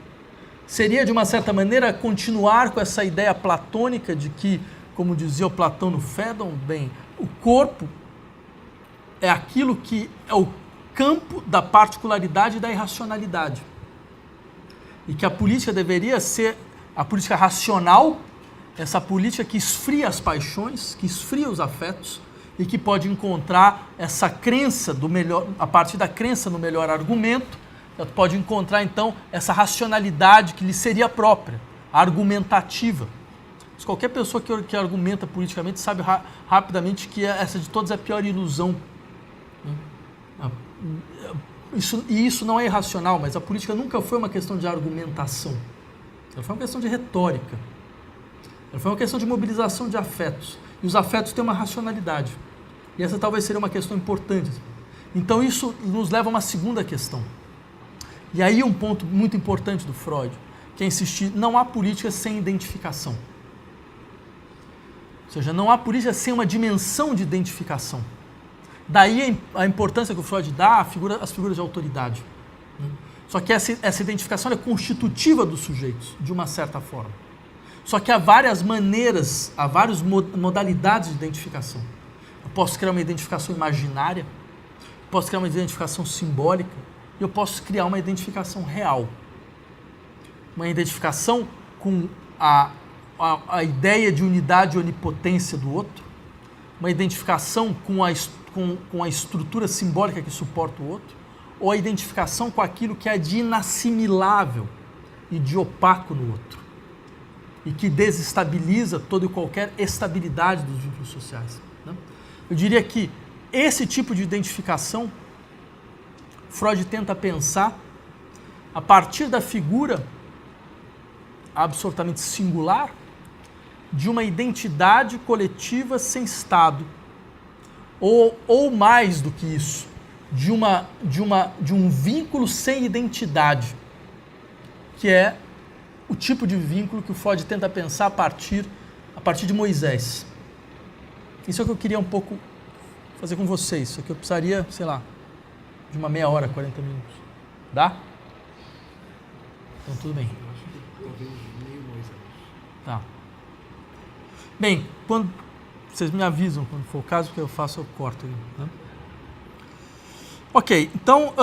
Seria, de uma certa maneira, continuar com essa ideia platônica de que, como dizia o Platão no Fédon, bem, o corpo é aquilo que é o campo da particularidade e da irracionalidade. E que a política deveria ser a política racional, essa política que esfria as paixões, que esfria os afetos e que pode encontrar essa crença do melhor, a partir da crença no melhor argumento, ela pode encontrar então essa racionalidade que lhe seria própria, a argumentativa. Mas qualquer pessoa que argumenta politicamente sabe rapidamente que essa de todas é a pior ilusão. Isso não é irracional, mas a política nunca foi uma questão de argumentação. Ela foi uma questão de retórica. Ela foi uma questão de mobilização de afetos. E os afetos têm uma racionalidade. E essa talvez seria uma questão importante. Então isso nos leva a uma segunda questão. E aí um ponto muito importante do Freud, que é insistir, não há política sem identificação. Ou seja, não há política sem uma dimensão de identificação. Daí a importância que o Freud dá às figuras de autoridade. Só que essa identificação é constitutiva dos sujeitos, de uma certa forma. Só que há várias maneiras, há várias modalidades de identificação. Eu posso criar uma identificação imaginária, posso criar uma identificação simbólica, e eu posso criar uma identificação real. Uma identificação com a ideia de unidade e onipotência do outro, uma identificação com a estrutura simbólica que suporta o outro, ou a identificação com aquilo que é de inassimilável e de opaco no outro, e que desestabiliza toda e qualquer estabilidade dos vínculos sociais. Né? Eu diria que esse tipo de identificação Freud tenta pensar a partir da figura absolutamente singular de uma identidade coletiva sem Estado, ou mais do que isso, de um vínculo sem identidade, que é o tipo de vínculo que o Freud tenta pensar a partir de Moisés. Isso é o que eu queria um pouco fazer com vocês. Isso aqui eu precisaria, sei lá, de uma meia hora, 40 minutos. Dá? Então tudo bem. Eu acho que talvez meio Moisés. Tá. Bem, quando vocês me avisam quando for o caso, que eu faço, eu corto. Né? Ok, então... 5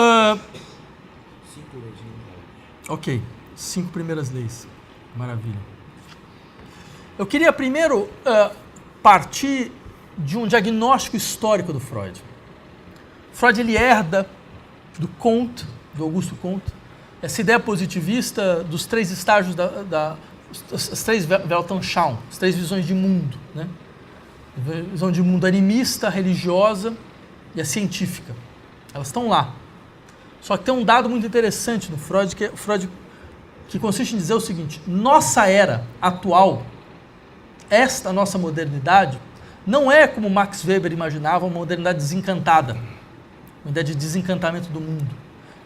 leis de unidade. Ok, 5 primeiras leis. Maravilha. Eu queria primeiro partir de um diagnóstico histórico do Freud. Freud ele herda do Comte, do Augusto Comte, essa ideia positivista dos 3 estágios as 3 Weltanschauung, as 3 visões de mundo, né? A visão de mundo animista, a religiosa e a científica. Elas estão lá. Só que tem um dado muito interessante no Freud, que consiste em dizer o seguinte: nossa era atual, esta nossa modernidade, não é como Max Weber imaginava, uma modernidade desencantada, uma ideia de desencantamento do mundo.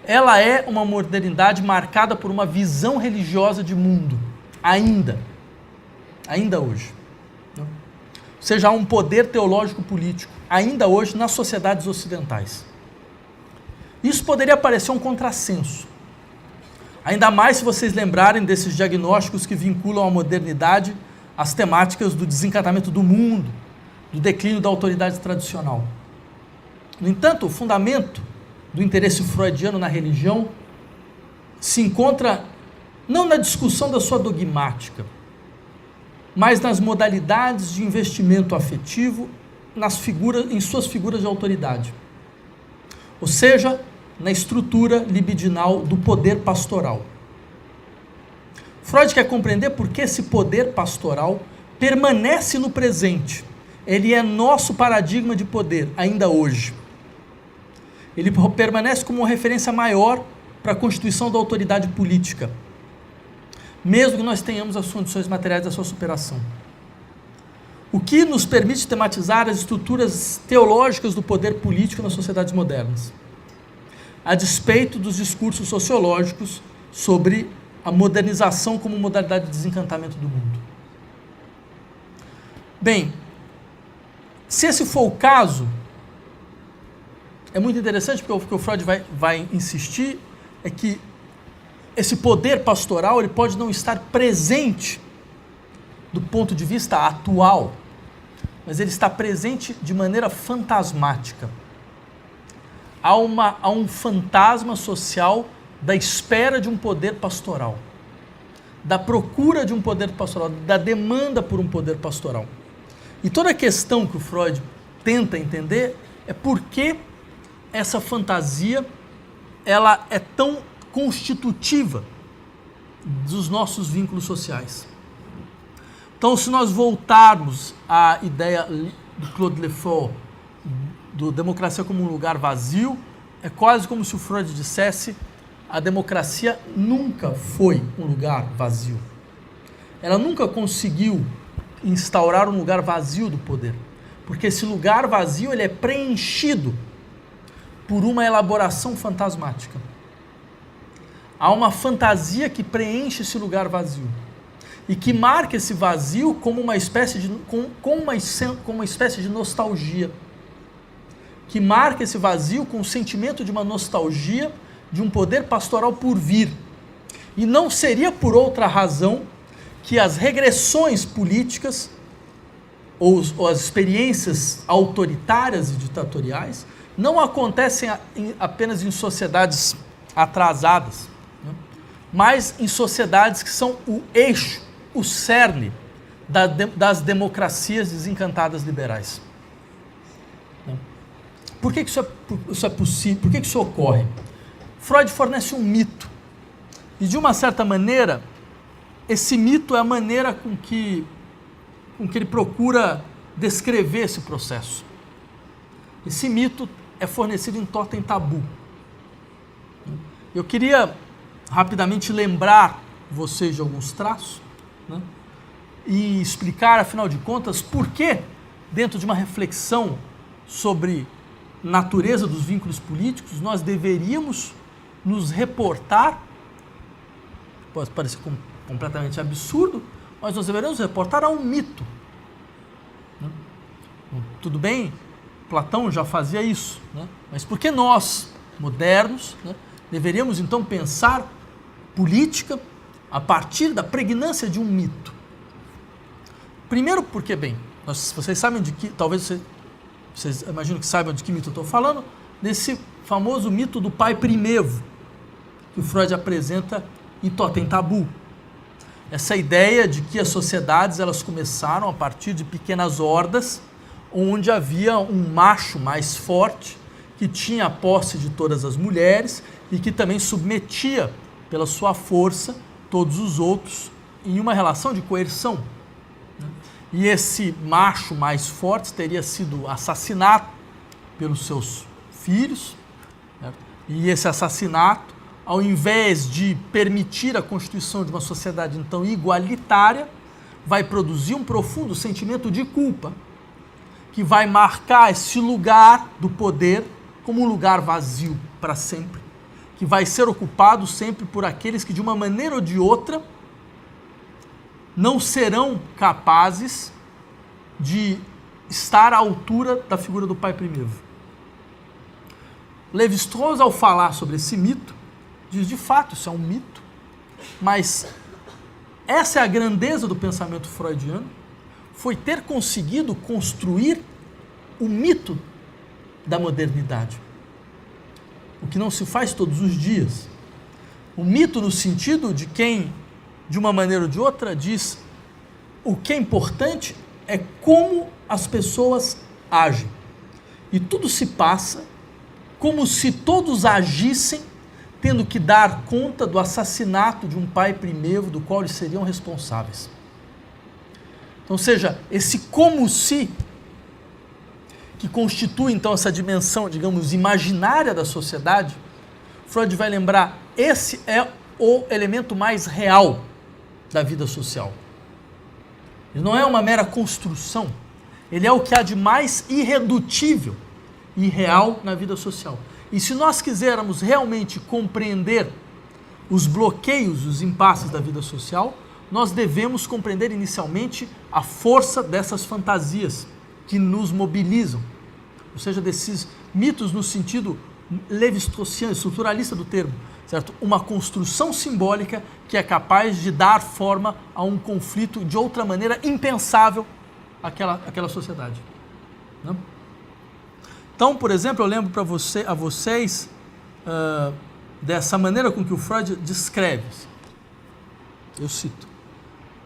Ela é uma modernidade marcada por uma visão religiosa de mundo, ainda hoje. Ou seja, há um poder teológico político, ainda hoje, nas sociedades ocidentais. Isso poderia parecer um contrassenso, ainda mais se vocês lembrarem desses diagnósticos que vinculam a modernidade às temáticas do desencantamento do mundo, do declínio da autoridade tradicional. No entanto, o fundamento do interesse freudiano na religião se encontra não na discussão da sua dogmática, mas nas modalidades de investimento afetivo em suas figuras de autoridade. Ou seja, na estrutura libidinal do poder pastoral. Freud quer compreender por que esse poder pastoral permanece no presente. Ele é nosso paradigma de poder, ainda hoje. Ele permanece como uma referência maior para a constituição da autoridade política, mesmo que nós tenhamos as condições materiais da sua superação. O que nos permite tematizar as estruturas teológicas do poder político nas sociedades modernas, a despeito dos discursos sociológicos sobre a modernização como modalidade de desencantamento do mundo. Bem, se esse for o caso, é muito interessante, porque o que o Freud vai insistir é que esse poder pastoral ele pode não estar presente do ponto de vista atual, mas ele está presente de maneira fantasmática. Há um fantasma social da espera de um poder pastoral, da procura de um poder pastoral, da demanda por um poder pastoral. E toda a questão que o Freud tenta entender é por que essa fantasia ela é tão constitutiva dos nossos vínculos sociais. Então, se nós voltarmos à ideia do Claude Lefort, do democracia como um lugar vazio, é quase como se o Freud dissesse: a democracia nunca foi um lugar vazio. Ela nunca conseguiu instaurar um lugar vazio do poder, porque esse lugar vazio ele é preenchido por uma elaboração fantasmática. Há uma fantasia que preenche esse lugar vazio e que marca esse vazio como uma espécie de nostalgia, que marca esse vazio com o sentimento de uma nostalgia de um poder pastoral por vir. E não seria por outra razão que as regressões políticas ou as experiências autoritárias e ditatoriais não acontecem apenas em sociedades atrasadas, né? Mas em sociedades que são o eixo, o cerne das democracias desencantadas liberais. Por que isso é possível? Por que isso ocorre? Freud fornece um mito. E, de uma certa maneira, esse mito é a maneira com que ele procura descrever esse processo. Esse mito é fornecido em Totem Tabu. Eu queria rapidamente lembrar vocês de alguns traços, né, e explicar, afinal de contas, por que, dentro de uma reflexão sobre natureza dos vínculos políticos, nós deveríamos nos reportar, pode parecer completamente absurdo, mas nós deveríamos reportar a um mito. Né? Tudo bem, Platão já fazia isso, né? Mas por que nós, modernos, né, deveríamos então pensar política a partir da pregnância de um mito? Primeiro porque, bem, vocês sabem de que, talvez vocês imagino que saibam de que mito eu estou falando, desse famoso mito do pai primevo, que o Freud apresenta em Totem Tabu. Essa ideia de que as sociedades elas começaram a partir de pequenas hordas, onde havia um macho mais forte, que tinha a posse de todas as mulheres e que também submetia, pela sua força, todos os outros em uma relação de coerção. E esse macho mais forte teria sido assassinado pelos seus filhos, né? E esse assassinato, ao invés de permitir a constituição de uma sociedade então igualitária, vai produzir um profundo sentimento de culpa, que vai marcar esse lugar do poder como um lugar vazio para sempre, que vai ser ocupado sempre por aqueles que, de uma maneira ou de outra, não serão capazes de estar à altura da figura do pai primevo. Lévi-Strauss, ao falar sobre esse mito, diz, de fato, isso é um mito, mas essa é a grandeza do pensamento freudiano, foi ter conseguido construir o mito da modernidade. O que não se faz todos os dias. O mito no sentido de quem, de uma maneira ou de outra, diz o que é importante é como as pessoas agem. E tudo se passa como se todos agissem tendo que dar conta do assassinato de um pai primevo do qual eles seriam responsáveis. Então, seja, esse como se, que constitui então essa dimensão, digamos, imaginária da sociedade, Freud vai lembrar, esse é o elemento mais real da vida social. Ele não é uma mera construção, ele é o que há de mais irredutível e real na vida social. E se nós quisermos realmente compreender os bloqueios, os impasses da vida social, nós devemos compreender inicialmente a força dessas fantasias que nos mobilizam, ou seja, desses mitos no sentido levi-straussiano, estruturalista do termo, certo? Uma construção simbólica que é capaz de dar forma a um conflito de outra maneira impensável àquela sociedade. Não? Então, por exemplo, eu lembro a vocês dessa maneira com que o Freud descreve. Eu cito: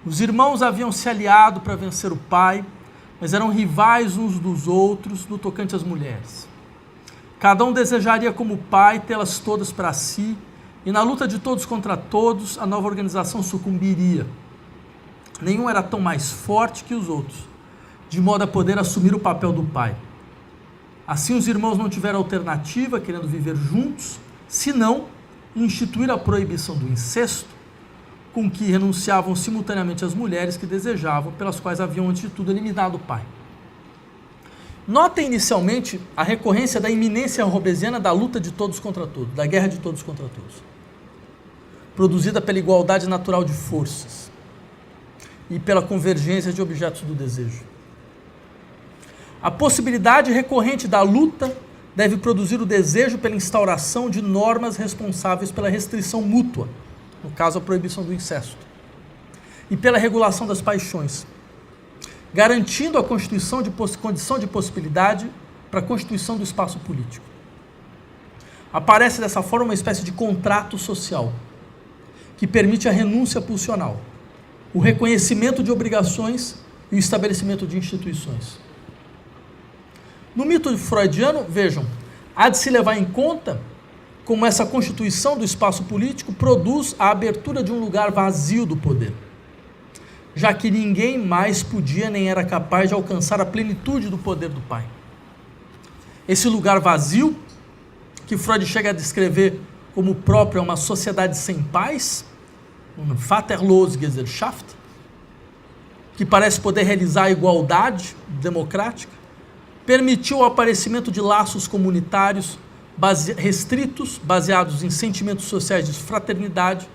os irmãos haviam se aliado para vencer o pai, mas eram rivais uns dos outros no tocante às mulheres. Cada um desejaria, como pai, tê-las todas para si, e na luta de todos contra todos, a nova organização sucumbiria. Nenhum era tão mais forte que os outros, de modo a poder assumir o papel do pai. Assim, os irmãos não tiveram alternativa, querendo viver juntos, senão instituir a proibição do incesto, com que renunciavam simultaneamente as mulheres que desejavam, pelas quais haviam, antes de tudo, eliminado o pai. Notem inicialmente a recorrência da iminência hobbesiana da luta de todos contra todos, da guerra de todos contra todos, produzida pela igualdade natural de forças e pela convergência de objetos do desejo. A possibilidade recorrente da luta deve produzir o desejo pela instauração de normas responsáveis pela restrição mútua, no caso a proibição do incesto, e pela regulação das paixões, garantindo a condição de possibilidade para a constituição do espaço político. Aparece dessa forma uma espécie de contrato social, que permite a renúncia pulsional, o reconhecimento de obrigações e o estabelecimento de instituições. No mito freudiano, vejam, há de se levar em conta como essa constituição do espaço político produz a abertura de um lugar vazio do poder, já que ninguém mais podia nem era capaz de alcançar a plenitude do poder do pai. Esse lugar vazio, que Freud chega a descrever como próprio a uma sociedade sem paz, uma Vaterlose Gesellschaft, que parece poder realizar a igualdade democrática, permitiu o aparecimento de laços comunitários restritos, baseados em sentimentos sociais de fraternidade,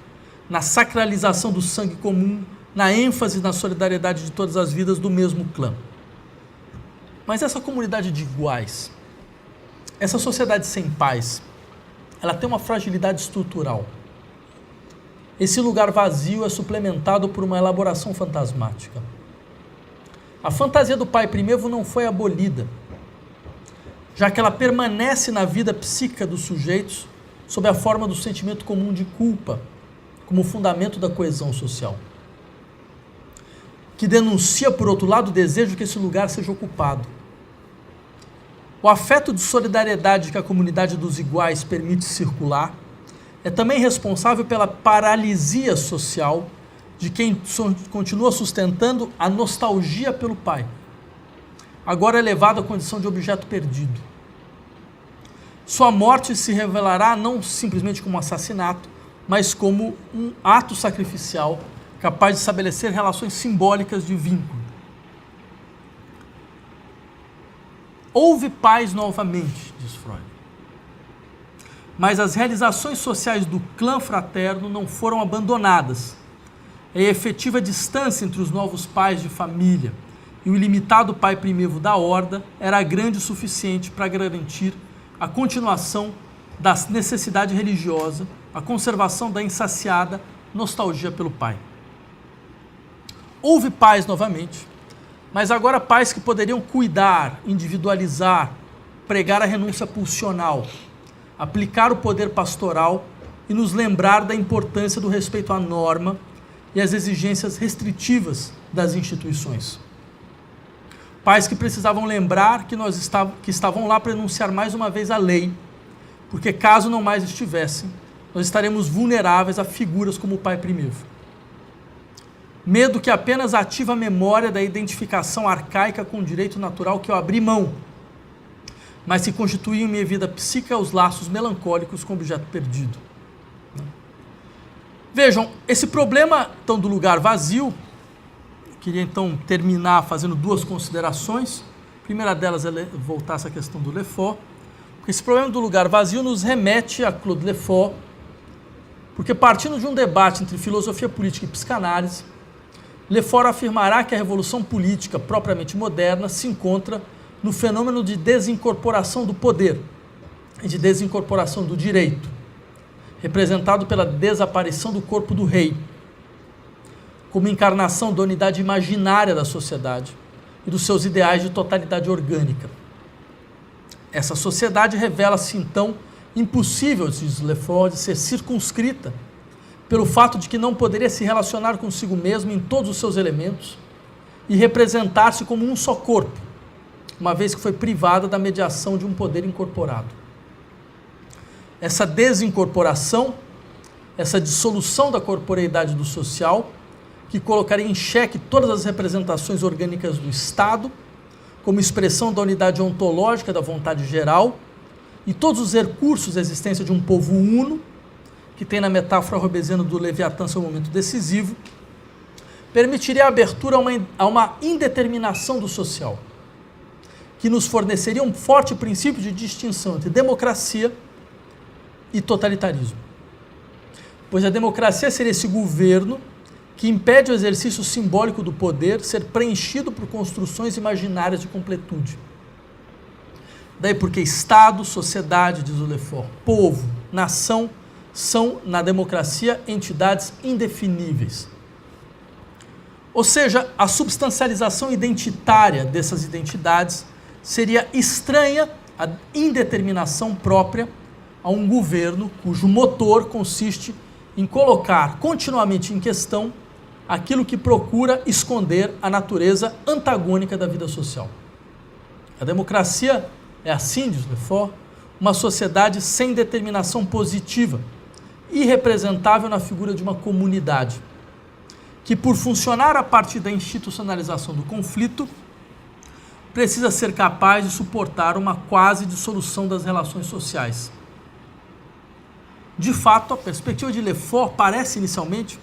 na sacralização do sangue comum, na ênfase na solidariedade de todas as vidas do mesmo clã. Mas essa comunidade de iguais, essa sociedade sem paz, ela tem uma fragilidade estrutural. Esse lugar vazio é suplementado por uma elaboração fantasmática. A fantasia do pai primevo não foi abolida, já que ela permanece na vida psíquica dos sujeitos sob a forma do sentimento comum de culpa, como fundamento da coesão social, que denuncia, por outro lado, o desejo que esse lugar seja ocupado. O afeto de solidariedade que a comunidade dos iguais permite circular é também responsável pela paralisia social de quem continua sustentando a nostalgia pelo pai, agora elevado à condição de objeto perdido. Sua morte se revelará não simplesmente como um assassinato, mas como um ato sacrificial capaz de estabelecer relações simbólicas de vínculo. Houve paz novamente, diz Freud. Mas as realizações sociais do clã fraterno não foram abandonadas. A efetiva distância entre os novos pais de família e o ilimitado pai primevo da horda era grande o suficiente para garantir a continuação da necessidade religiosa, a conservação da insaciada nostalgia pelo pai. Houve pais novamente, mas agora pais que poderiam cuidar, individualizar, pregar a renúncia pulsional, aplicar o poder pastoral e nos lembrar da importância do respeito à norma e às exigências restritivas das instituições. Pais que precisavam lembrar que estavam lá para enunciar mais uma vez a lei, porque caso não mais estivessem, nós estaremos vulneráveis a figuras como o pai primevo. Medo que apenas ativa a memória da identificação arcaica com o direito natural que eu abri mão, mas que constituía em minha vida psíquica os laços melancólicos com o objeto perdido. Vejam, esse problema então, do lugar vazio, eu queria então terminar fazendo duas considerações. A primeira delas é voltar a essa questão do Lefort, porque esse problema do lugar vazio nos remete a Claude Lefort, porque partindo de um debate entre filosofia política e psicanálise, Lefort afirmará que a revolução política propriamente moderna se encontra no fenômeno de desincorporação do poder e de desincorporação do direito, representado pela desaparição do corpo do rei, como encarnação da unidade imaginária da sociedade e dos seus ideais de totalidade orgânica. Essa sociedade revela-se, então, impossível, diz Lefort, de ser circunscrita pelo fato de que não poderia se relacionar consigo mesmo em todos os seus elementos e representar-se como um só corpo, uma vez que foi privada da mediação de um poder incorporado. Essa desincorporação, essa dissolução da corporeidade do social, que colocaria em xeque todas as representações orgânicas do Estado, como expressão da unidade ontológica da vontade geral, e todos os recursos da existência de um povo uno, que tem na metáfora robesiana do Leviatã seu momento decisivo, permitiria a abertura a uma indeterminação do social, que nos forneceria um forte princípio de distinção entre democracia e totalitarismo. Pois a democracia seria esse governo que impede o exercício simbólico do poder ser preenchido por construções imaginárias de completude. Daí porque Estado, sociedade, diz o Lefort, povo, nação, são, na democracia, entidades indefiníveis. Ou seja, a substancialização identitária dessas identidades seria estranha à indeterminação própria a um governo cujo motor consiste em colocar continuamente em questão aquilo que procura esconder a natureza antagônica da vida social. A democracia é, assim, diz Lefort, uma sociedade sem determinação positiva, irrepresentável na figura de uma comunidade, que por funcionar a partir da institucionalização do conflito, precisa ser capaz de suportar uma quase dissolução das relações sociais. De fato, a perspectiva de Lefort parece inicialmente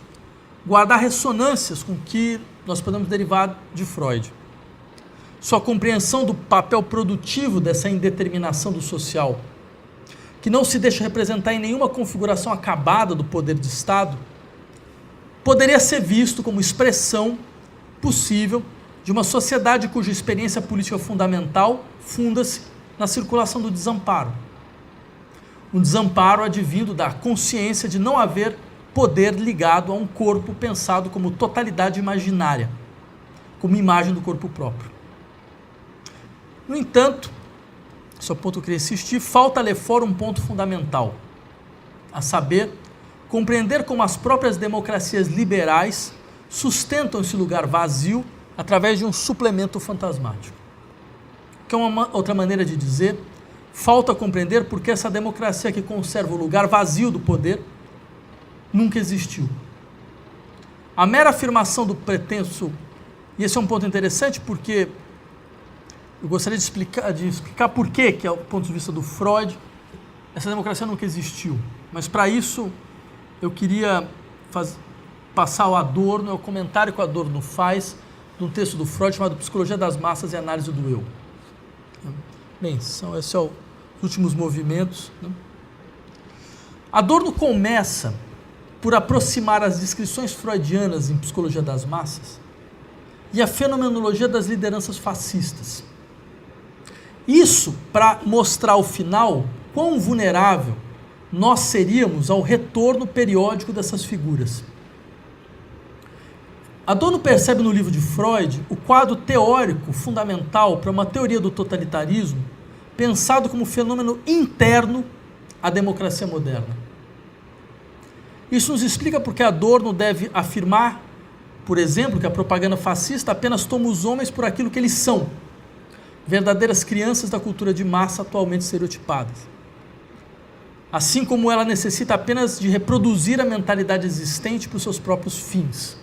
guardar ressonâncias com o que nós podemos derivar de Freud. Sua compreensão do papel produtivo dessa indeterminação do social, que não se deixa representar em nenhuma configuração acabada do poder de Estado, poderia ser visto como expressão possível de uma sociedade cuja experiência política fundamental funda-se na circulação do desamparo. Um desamparo advindo da consciência de não haver poder ligado a um corpo pensado como totalidade imaginária, como imagem do corpo próprio. No entanto, esse é o ponto que eu queria insistir, falta-lhe fora um ponto fundamental, a saber, compreender como as próprias democracias liberais sustentam esse lugar vazio através de um suplemento fantasmático. Que é uma outra maneira de dizer, falta compreender porque essa democracia que conserva o lugar vazio do poder nunca existiu. A mera afirmação do pretenso, e esse é um ponto interessante porque eu gostaria de explicar por quê, que é o ponto de vista do Freud, essa democracia nunca existiu. Mas para isso eu queria passar ao Adorno, é o comentário que o Adorno faz de um texto do Freud chamado Psicologia das Massas e Análise do Eu. Bem, esses são os últimos movimentos. Adorno começa por aproximar as descrições freudianas em Psicologia das Massas e a fenomenologia das lideranças fascistas. Isso para mostrar ao final quão vulnerável nós seríamos ao retorno periódico dessas figuras. Adorno percebe no livro de Freud o quadro teórico fundamental para uma teoria do totalitarismo pensado como fenômeno interno à democracia moderna. Isso nos explica porque Adorno deve afirmar, por exemplo, que a propaganda fascista apenas toma os homens por aquilo que eles são, verdadeiras crianças da cultura de massa atualmente estereotipadas. Assim como ela necessita apenas de reproduzir a mentalidade existente para os seus próprios fins.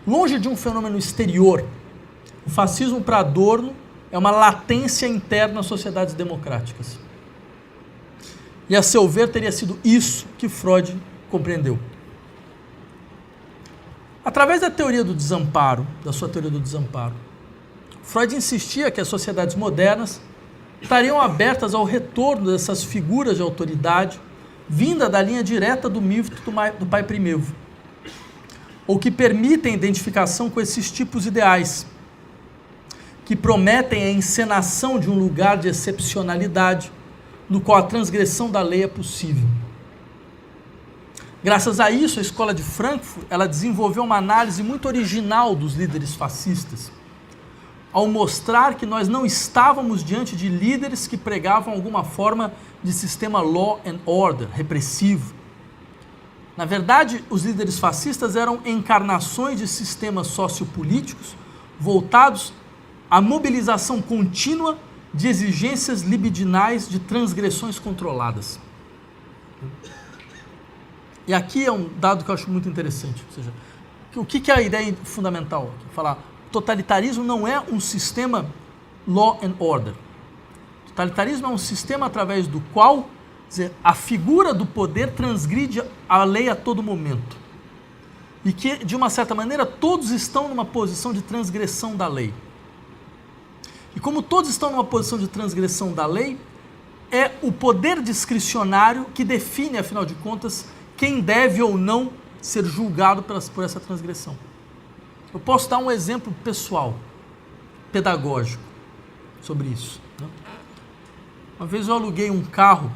Longe de um fenômeno exterior, o fascismo para Adorno é uma latência interna às sociedades democráticas. E, a seu ver, teria sido isso que Freud compreendeu. Através da teoria do desamparo, da sua teoria do desamparo, Freud insistia que as sociedades modernas estariam abertas ao retorno dessas figuras de autoridade vinda da linha direta do mito do pai primivo, ou que permitem a identificação com esses tipos ideais, que prometem a encenação de um lugar de excepcionalidade, no qual a transgressão da lei é possível. Graças a isso, a Escola de Frankfurt ela desenvolveu uma análise muito original dos líderes fascistas, ao mostrar que nós não estávamos diante de líderes que pregavam alguma forma de sistema law and order, repressivo. Na verdade, os líderes fascistas eram encarnações de sistemas sociopolíticos voltados à mobilização contínua de exigências libidinais de transgressões controladas. E aqui é um dado que eu acho muito interessante. Ou seja, o que é a ideia fundamental? Falar, totalitarismo não é um sistema law and order. Totalitarismo é um sistema através do qual a figura do poder transgride a lei a todo momento. E que, de uma certa maneira, todos estão numa posição de transgressão da lei. E como todos estão numa posição de transgressão da lei, é o poder discricionário que define, afinal de contas, quem deve ou não ser julgado por essa transgressão. Eu posso dar um exemplo pessoal, pedagógico, sobre isso. Uma vez eu aluguei um carro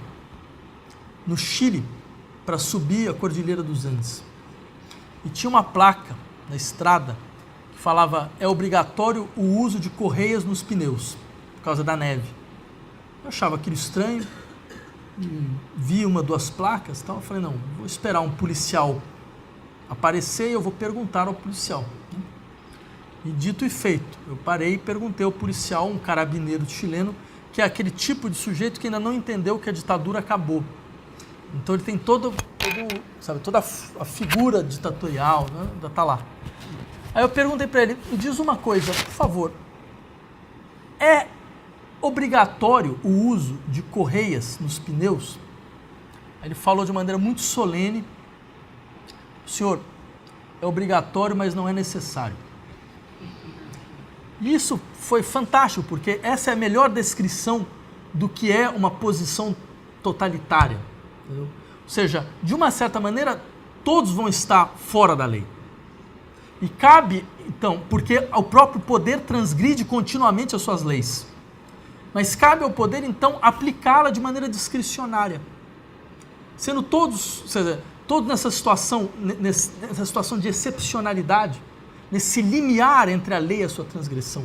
no Chile para subir a Cordilheira dos Andes. E tinha uma placa na estrada que falava: é obrigatório o uso de correias nos pneus, por causa da neve. Eu achava aquilo estranho, vi uma, duas placas, tal. Eu falei, não, vou esperar um policial aparecer e eu vou perguntar ao policial. E dito e feito, eu parei e perguntei ao policial, um carabineiro chileno, que é aquele tipo de sujeito que ainda não entendeu que a ditadura acabou. Então ele tem toda a figura ditatorial, né? Ainda está lá. Aí eu perguntei para ele, me diz uma coisa, por favor, é obrigatório o uso de correias nos pneus? Aí ele falou de maneira muito solene, senhor, é obrigatório, mas não é necessário. E isso foi fantástico, porque essa é a melhor descrição do que é uma posição totalitária. Entendeu? Ou seja, de uma certa maneira, todos vão estar fora da lei. E cabe, então, porque o próprio poder transgride continuamente as suas leis. Mas cabe ao poder, então, aplicá-la de maneira discricionária. Sendo todos, ou seja, todos nessa situação de excepcionalidade, nesse limiar entre a lei e a sua transgressão.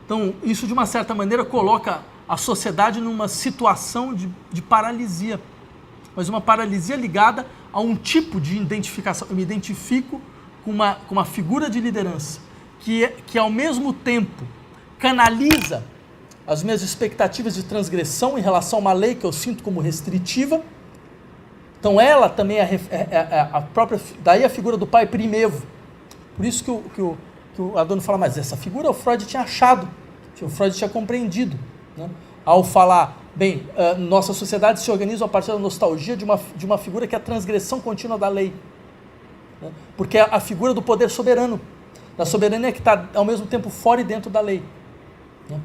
Então, isso de uma certa maneira coloca a sociedade numa situação de paralisia, mas uma paralisia ligada a um tipo de identificação. Eu me identifico com uma figura de liderança que ao mesmo tempo canaliza as minhas expectativas de transgressão em relação a uma lei que eu sinto como restritiva. Então ela também é a própria, daí a figura do pai primevo. Por isso que o Adorno fala, mas essa figura o Freud tinha achado, o Freud tinha compreendido, né? Ao falar, bem, nossa sociedade se organiza a partir da nostalgia de uma figura que é a transgressão contínua da lei, né? Porque é a figura do poder soberano, da soberania que está ao mesmo tempo fora e dentro da lei, né?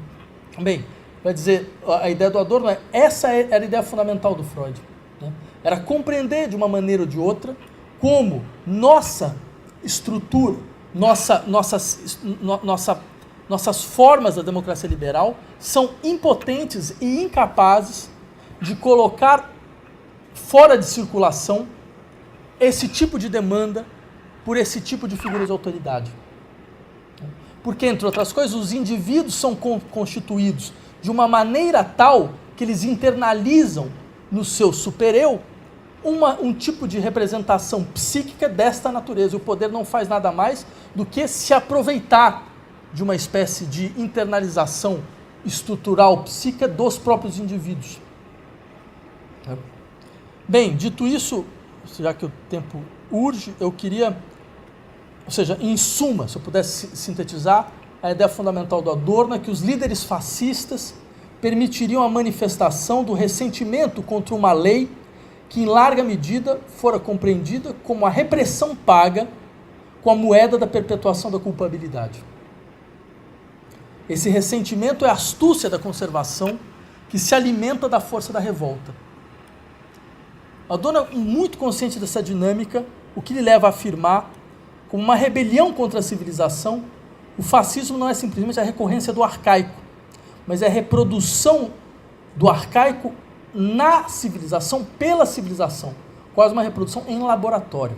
Bem, vai dizer, a ideia do Adorno essa era a ideia fundamental do Freud, né? Era compreender de uma maneira ou de outra como nossa estrutura, nossas formas da democracia liberal são impotentes e incapazes de colocar fora de circulação esse tipo de demanda por esse tipo de figura de autoridade. Porque, entre outras coisas, os indivíduos são constituídos de uma maneira tal que eles internalizam no seu supereu um tipo de representação psíquica desta natureza. E o poder não faz nada mais do que se aproveitar de uma espécie de internalização estrutural psíquica dos próprios indivíduos. Bem, dito isso, já que o tempo urge, eu queria, ou seja, em suma, se eu pudesse sintetizar, a ideia fundamental do Adorno é que os líderes fascistas permitiriam a manifestação do ressentimento contra uma lei que, em larga medida, fora compreendida como a repressão paga com a moeda da perpetuação da culpabilidade. Esse ressentimento é a astúcia da conservação que se alimenta da força da revolta. Adorno é muito consciente dessa dinâmica, o que lhe leva a afirmar, como uma rebelião contra a civilização, o fascismo não é simplesmente a recorrência do arcaico, mas é a reprodução do arcaico na civilização, pela civilização, quase uma reprodução em laboratório.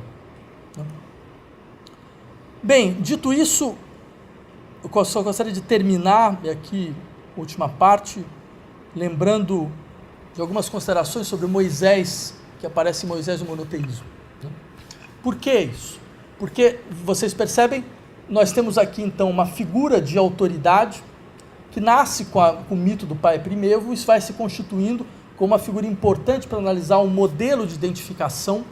Bem, dito isso, eu só gostaria de terminar, e aqui, última parte, lembrando de algumas considerações sobre Moisés, que aparece em Moisés e o monoteísmo. Por que isso? Porque, vocês percebem, nós temos aqui, então, uma figura de autoridade que nasce com o mito do pai primevo, e isso vai se constituindo como uma figura importante para analisar um modelo de identificação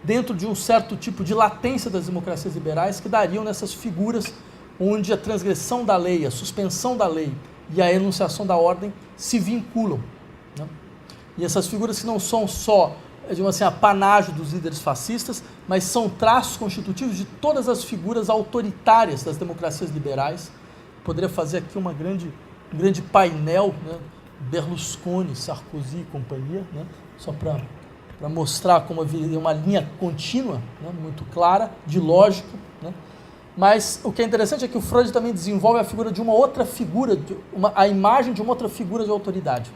dentro de um certo tipo de latência das democracias liberais que dariam nessas figuras onde a transgressão da lei, a suspensão da lei e a enunciação da ordem se vinculam, né? E essas figuras que não são só, digamos assim, apanágio dos líderes fascistas, mas são traços constitutivos de todas as figuras autoritárias das democracias liberais. Poderia fazer aqui um grande painel, né? Berlusconi, Sarkozy e companhia, né? Só para mostrar como havia uma linha contínua, né? Muito clara, de lógica, né? Mas o que é interessante é que o Freud também desenvolve a figura de uma outra figura, a imagem de uma outra figura de autoridade.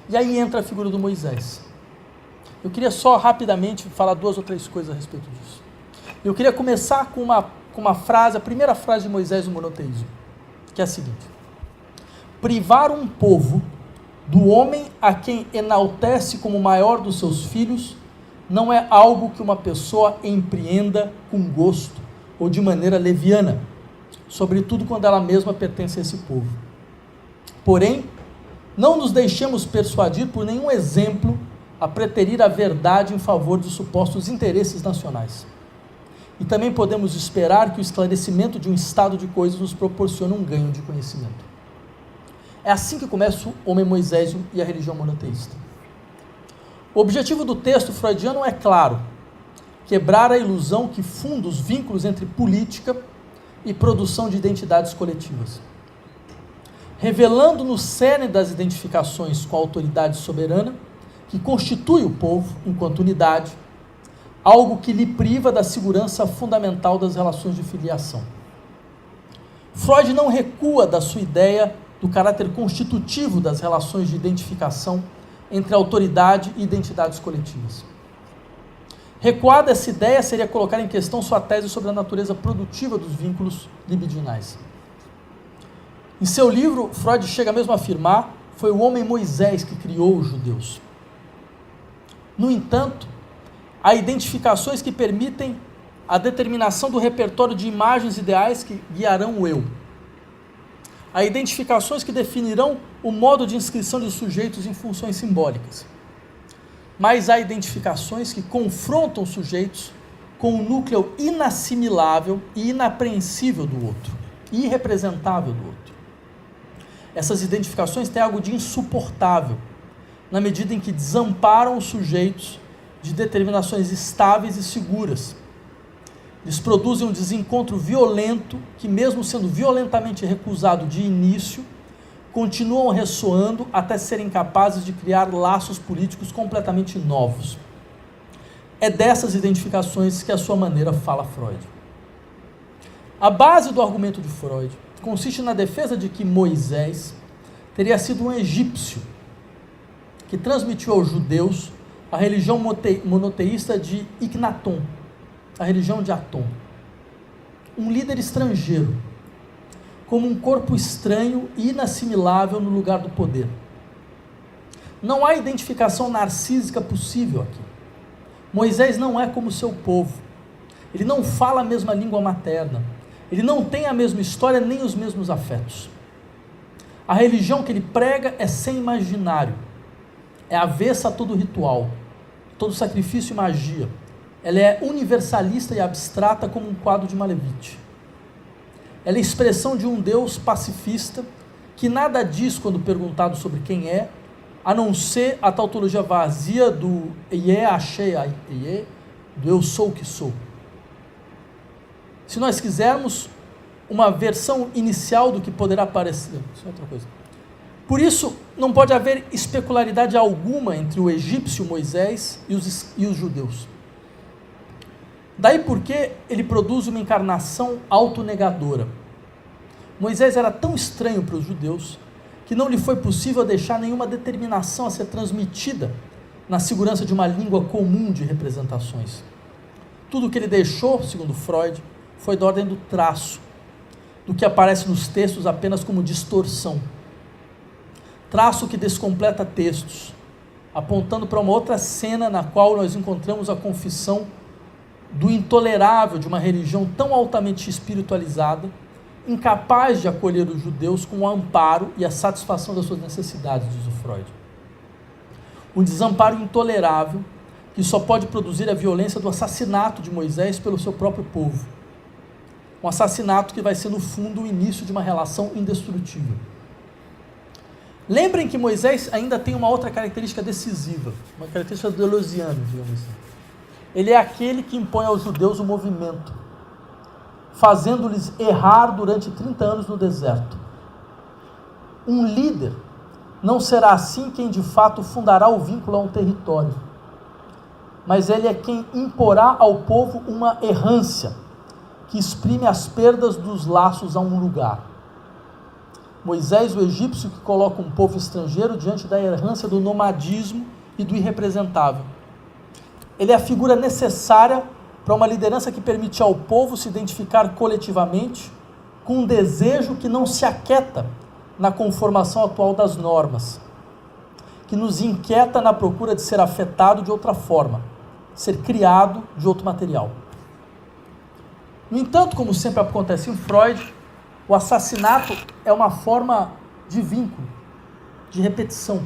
E aí entra a figura do Moisés. Eu queria só rapidamente falar 2 ou 3 coisas a respeito disso. Eu queria começar com uma frase, a primeira frase de Moisés no monoteísmo, que é a seguinte: privar um povo do homem a quem enaltece como o maior dos seus filhos não é algo que uma pessoa empreenda com gosto ou de maneira leviana, sobretudo quando ela mesma pertence a esse povo. Porém, não nos deixemos persuadir por nenhum exemplo a preterir a verdade em favor dos supostos interesses nacionais. E também podemos esperar que o esclarecimento de um estado de coisas nos proporcione um ganho de conhecimento. É assim que começa o Homem Moisés e a religião monoteísta. O objetivo do texto freudiano é claro: quebrar a ilusão que funda os vínculos entre política e produção de identidades coletivas. Revelando no cerne das identificações com a autoridade soberana, que constitui o povo enquanto unidade, algo que lhe priva da segurança fundamental das relações de filiação. Freud não recua da sua ideia do caráter constitutivo das relações de identificação entre autoridade e identidades coletivas. Recuar dessa ideia seria colocar em questão sua tese sobre a natureza produtiva dos vínculos libidinais. Em seu livro, Freud chega mesmo a afirmar: foi o homem Moisés que criou os judeus. No entanto, há identificações que permitem a determinação do repertório de imagens ideais que guiarão o eu. Há identificações que definirão o modo de inscrição de sujeitos em funções simbólicas. Mas há identificações que confrontam sujeitos com o núcleo inassimilável e inapreensível do outro, irrepresentável do outro. Essas identificações têm algo de insuportável, na medida em que desamparam os sujeitos de determinações estáveis e seguras. Eles produzem um desencontro violento que, mesmo sendo violentamente recusado de início, continuam ressoando até serem capazes de criar laços políticos completamente novos. É dessas identificações que, à sua maneira, fala Freud. A base do argumento de Freud consiste na defesa de que Moisés teria sido um egípcio que transmitiu aos judeus a religião monoteísta de Ignaton, a religião de Atom. Um líder estrangeiro, como um corpo estranho e inassimilável no lugar do poder. Não há identificação narcísica possível aqui. Moisés não é como seu povo. Ele não fala a mesma língua materna. Ele não tem a mesma história nem os mesmos afetos. A religião que ele prega é sem imaginário. É avessa a todo ritual, todo sacrifício e magia. Ela é universalista e abstrata como um quadro de Malevich. Ela é a expressão de um Deus pacifista que nada diz quando perguntado sobre quem é, a não ser a tautologia vazia do Ié Achei Ié, do eu sou o que sou. Se nós quisermos uma versão inicial do que poderá parecer, isso é outra coisa. Por isso, não pode haver especularidade alguma entre o egípcio Moisés e os judeus. Daí porque ele produz uma encarnação autonegadora. Moisés era tão estranho para os judeus que não lhe foi possível deixar nenhuma determinação a ser transmitida na segurança de uma língua comum de representações. Tudo o que ele deixou, segundo Freud, foi da ordem do traço, do que aparece nos textos apenas como distorção. Traço que descompleta textos, apontando para uma outra cena na qual nós encontramos a confissão do intolerável de uma religião tão altamente espiritualizada, incapaz de acolher os judeus com o amparo e a satisfação das suas necessidades, diz o Freud. Um desamparo intolerável que só pode produzir a violência do assassinato de Moisés pelo seu próprio povo. Um assassinato que vai ser, no fundo, o início de uma relação indestrutível. Lembrem que Moisés ainda tem uma outra característica decisiva, uma característica deleuziana, digamos assim. Ele é aquele que impõe aos judeus o movimento, fazendo-lhes errar durante 30 anos no deserto. Um líder não será assim quem de fato fundará o vínculo a um território, mas ele é quem imporá ao povo uma errância, que exprime as perdas dos laços a um lugar. Moisés, o egípcio, que coloca um povo estrangeiro diante da errância do nomadismo e do irrepresentável. Ele é a figura necessária para uma liderança que permite ao povo se identificar coletivamente com um desejo que não se aquieta na conformação atual das normas, que nos inquieta na procura de ser afetado de outra forma, ser criado de outro material. No entanto, como sempre acontece em Freud, o assassinato é uma forma de vínculo, de repetição.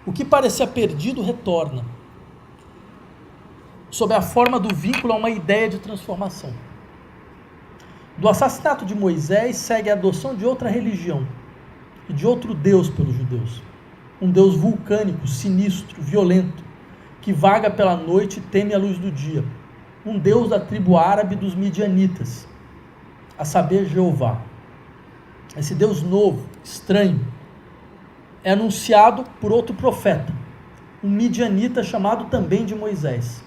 O que parecia perdido retorna, sob a forma do vínculo a uma ideia de transformação. Do assassinato de Moisés segue a adoção de outra religião e de outro Deus pelos judeus. Um Deus vulcânico, sinistro, violento, que vaga pela noite e teme a luz do dia. Um Deus da tribo árabe dos midianitas, a saber, Jeová. Esse Deus novo, estranho, é anunciado por outro profeta, um midianita chamado também de Moisés.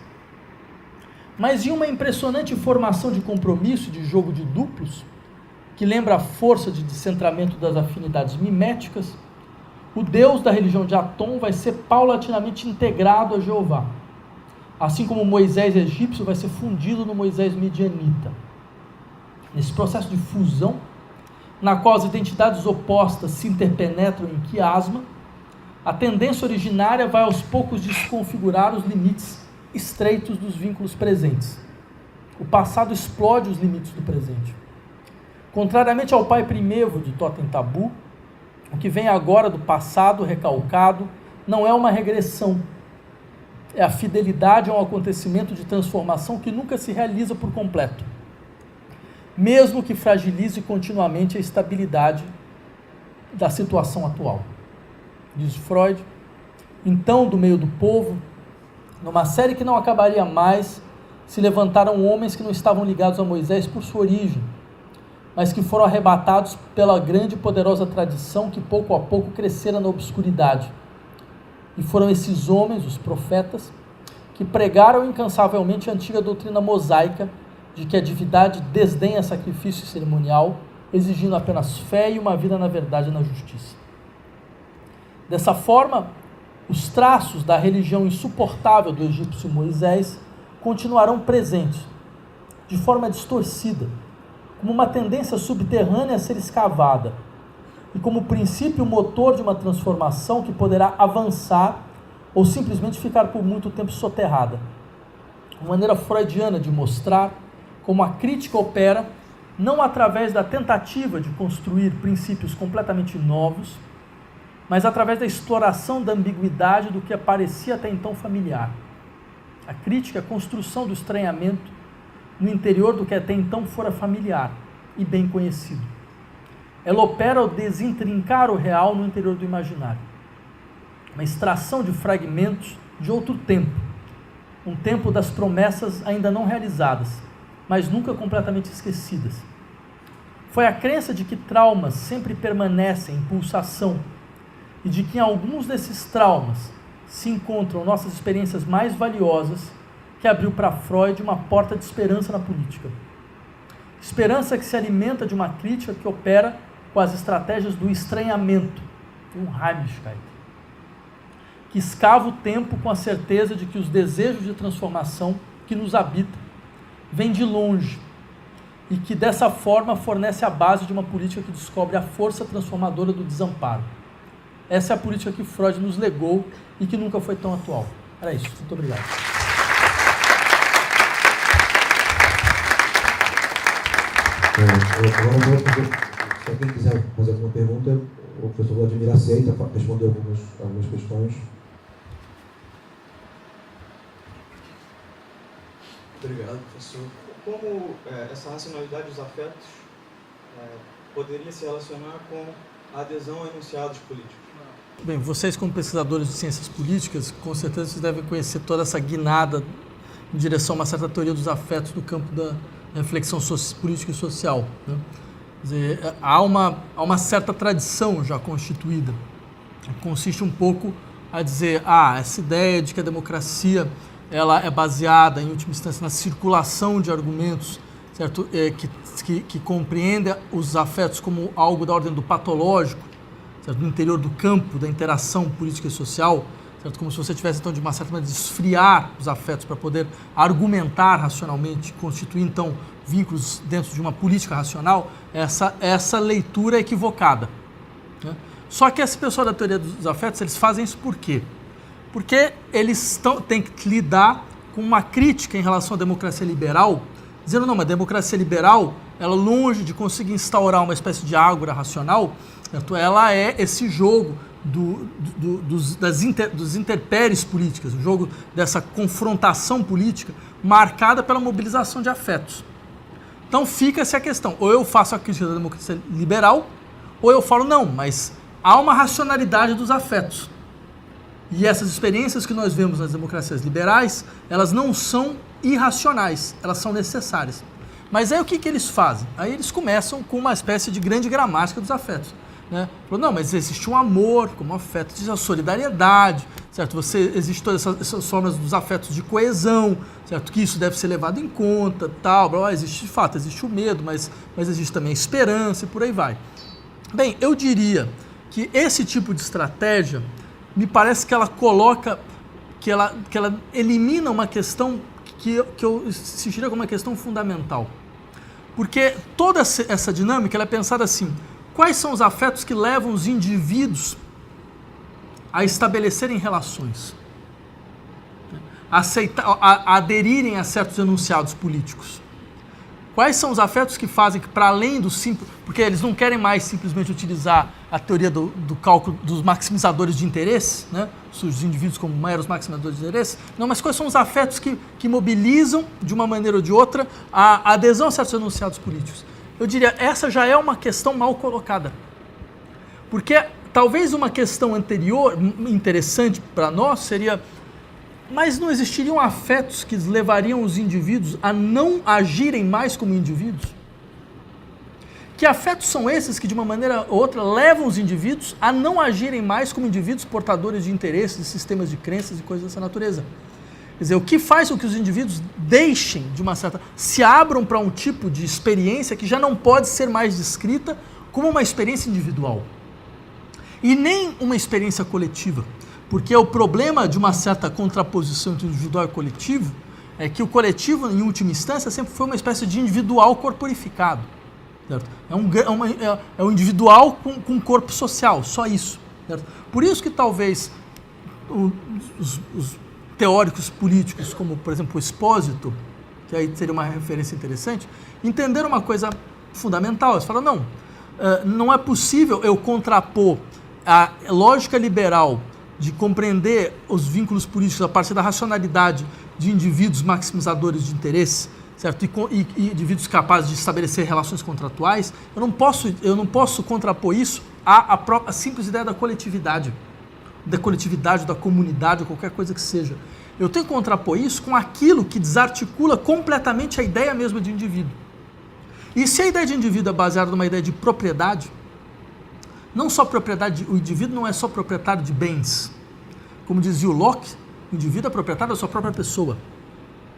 mas em uma impressionante formação de compromisso e de jogo de duplos, que lembra a força de descentramento das afinidades miméticas, o Deus da religião de Atom vai ser paulatinamente integrado a Jeová, assim como o Moisés egípcio vai ser fundido no Moisés midianita. Nesse processo de fusão, na qual as identidades opostas se interpenetram em quiasma, a tendência originária vai aos poucos desconfigurar os limites estreitos dos vínculos presentes. O passado explode os limites do presente. Contrariamente ao pai primevo de Totem Tabu, o que vem agora do passado recalcado não é uma regressão, é a fidelidade a um acontecimento de transformação que nunca se realiza por completo, mesmo que fragilize continuamente a estabilidade da situação atual. Diz Freud, então, do meio do povo, numa série que não acabaria mais, se levantaram homens que não estavam ligados a Moisés por sua origem, mas que foram arrebatados pela grande e poderosa tradição que pouco a pouco crescera na obscuridade. E foram esses homens, os profetas, que pregaram incansavelmente a antiga doutrina mosaica de que a divindade desdenha sacrifício cerimonial, exigindo apenas fé e uma vida na verdade e na justiça. Dessa forma, os traços da religião insuportável do egípcio Moisés continuarão presentes, de forma distorcida, como uma tendência subterrânea a ser escavada, e como princípio motor de uma transformação que poderá avançar ou simplesmente ficar por muito tempo soterrada. Uma maneira freudiana de mostrar como a crítica opera não através da tentativa de construir princípios completamente novos, mas através da exploração da ambiguidade do que parecia até então familiar. A crítica é a construção do estranhamento no interior do que até então fora familiar e bem conhecido. Ela opera ao desintrincar o real no interior do imaginário. Uma extração de fragmentos de outro tempo, um tempo das promessas ainda não realizadas, mas nunca completamente esquecidas. Foi a crença de que traumas sempre permanecem em pulsação e de que em alguns desses traumas se encontram nossas experiências mais valiosas que abriu para Freud uma porta de esperança na política. Esperança que se alimenta de uma crítica que opera com as estratégias do estranhamento, um Heimlichkeit, que escava o tempo com a certeza de que os desejos de transformação que nos habitam vêm de longe e que dessa forma fornece a base de uma política que descobre a força transformadora do desamparo. Essa é a política que Freud nos legou e que nunca foi tão atual. Era isso. Muito obrigado. Se alguém quiser fazer alguma pergunta, o professor Vladimir aceita para responder algumas questões. Obrigado, professor. Como essa racionalidade dos afetos poderia se relacionar com a adesão a enunciados políticos? Bem, vocês como pesquisadores de ciências políticas, com certeza vocês devem conhecer toda essa guinada em direção a uma certa teoria dos afetos do campo da reflexão política e social, né? Quer dizer, há uma certa tradição já constituída, que consiste um pouco a dizer, essa ideia de que a democracia ela é baseada, em última instância, na circulação de argumentos, certo? Que compreende os afetos como algo da ordem do patológico, certo? No interior do campo da interação política e social, certo? Como se você tivesse, então, de uma certa maneira, de esfriar os afetos para poder argumentar racionalmente, constituir, então, vínculos dentro de uma política racional. Essa leitura é equivocada, né? Só que esse pessoal da teoria dos afetos, eles fazem isso por quê? Porque eles têm que lidar com uma crítica em relação à democracia liberal, dizendo, não, mas a democracia liberal, ela longe de conseguir instaurar uma espécie de ágora racional, certo? Ela é esse jogo dos interpéries políticas, o jogo dessa confrontação política marcada pela mobilização de afetos. Então fica-se a questão, ou eu faço a crítica da democracia liberal, ou eu falo, não, mas há uma racionalidade dos afetos. E essas experiências que nós vemos nas democracias liberais, elas não são irracionais, elas são necessárias. Mas aí o que eles fazem? Aí eles começam com uma espécie de grande gramática dos afetos. né? Falou, não, mas existe um amor como afeto, existe a solidariedade, certo? Existe todas essas formas dos afetos de coesão, certo? Que isso deve ser levado em conta, tal, blá, blá. Existe de fato, existe o medo, mas existe também a esperança e por aí vai. Bem, eu diria que esse tipo de estratégia, me parece que ela coloca, que ela elimina uma questão que eu insistiria como uma questão fundamental. Porque toda essa dinâmica ela é pensada assim, quais são os afetos que levam os indivíduos a estabelecerem relações, a aderirem a certos enunciados políticos? Quais são os afetos que fazem que, para além do simples... Porque eles não querem mais simplesmente utilizar a teoria do cálculo dos maximizadores de interesse, né? Os indivíduos como meros maximizadores de interesse. Não, mas quais são os afetos que mobilizam, de uma maneira ou de outra, a adesão a certos enunciados políticos? Eu diria, essa já é uma questão mal colocada. Porque talvez uma questão anterior, interessante para nós, seria... Mas não existiriam afetos que levariam os indivíduos a não agirem mais como indivíduos? Que afetos são esses que, de uma maneira ou outra, levam os indivíduos a não agirem mais como indivíduos portadores de interesses, de sistemas de crenças e coisas dessa natureza? Quer dizer, o que faz com que os indivíduos deixem, de uma certa... se abram para um tipo de experiência que já não pode ser mais descrita como uma experiência individual. E nem uma experiência coletiva. Porque o problema de uma certa contraposição entre individual e coletivo é que o coletivo, em última instância, sempre foi uma espécie de individual corporificado. Certo? É um individual com corpo social, só isso. Certo? Por isso que talvez os teóricos políticos, como, por exemplo, o Expósito, que aí seria uma referência interessante, entenderam uma coisa fundamental. Eles falaram, não é possível eu contrapor a lógica liberal de compreender os vínculos políticos a partir da racionalidade de indivíduos maximizadores de interesse, certo? E indivíduos capazes de estabelecer relações contratuais. Eu não posso contrapor isso à simples ideia da coletividade, da comunidade, ou qualquer coisa que seja. Eu tenho que contrapor isso com aquilo que desarticula completamente a ideia mesma de indivíduo. E se a ideia de indivíduo é baseada numa ideia de propriedade, não só propriedade, o indivíduo não é só proprietário de bens. Como dizia o Locke, o indivíduo é proprietário da sua própria pessoa.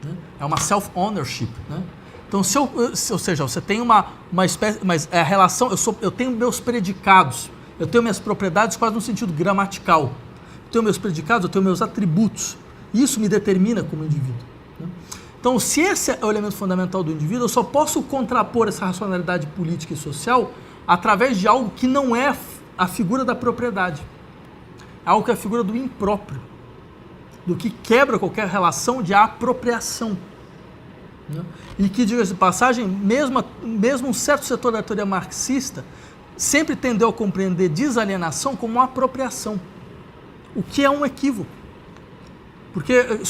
Né? É uma self-ownership. Né? Então, ou seja, você tem uma espécie, mas é a relação, eu tenho meus predicados, eu tenho minhas propriedades quase no sentido gramatical. Eu tenho meus predicados, eu tenho meus atributos. Isso me determina como indivíduo. Né? Então, se esse é o elemento fundamental do indivíduo, eu só posso contrapor essa racionalidade política e social através de algo que não é a figura da propriedade. É algo que é a figura do impróprio, do que quebra qualquer relação de apropriação. Né? E que, diga-se de passagem, mesmo um certo setor da teoria marxista sempre tendeu a compreender desalienação como uma apropriação, o que é um equívoco. Porque,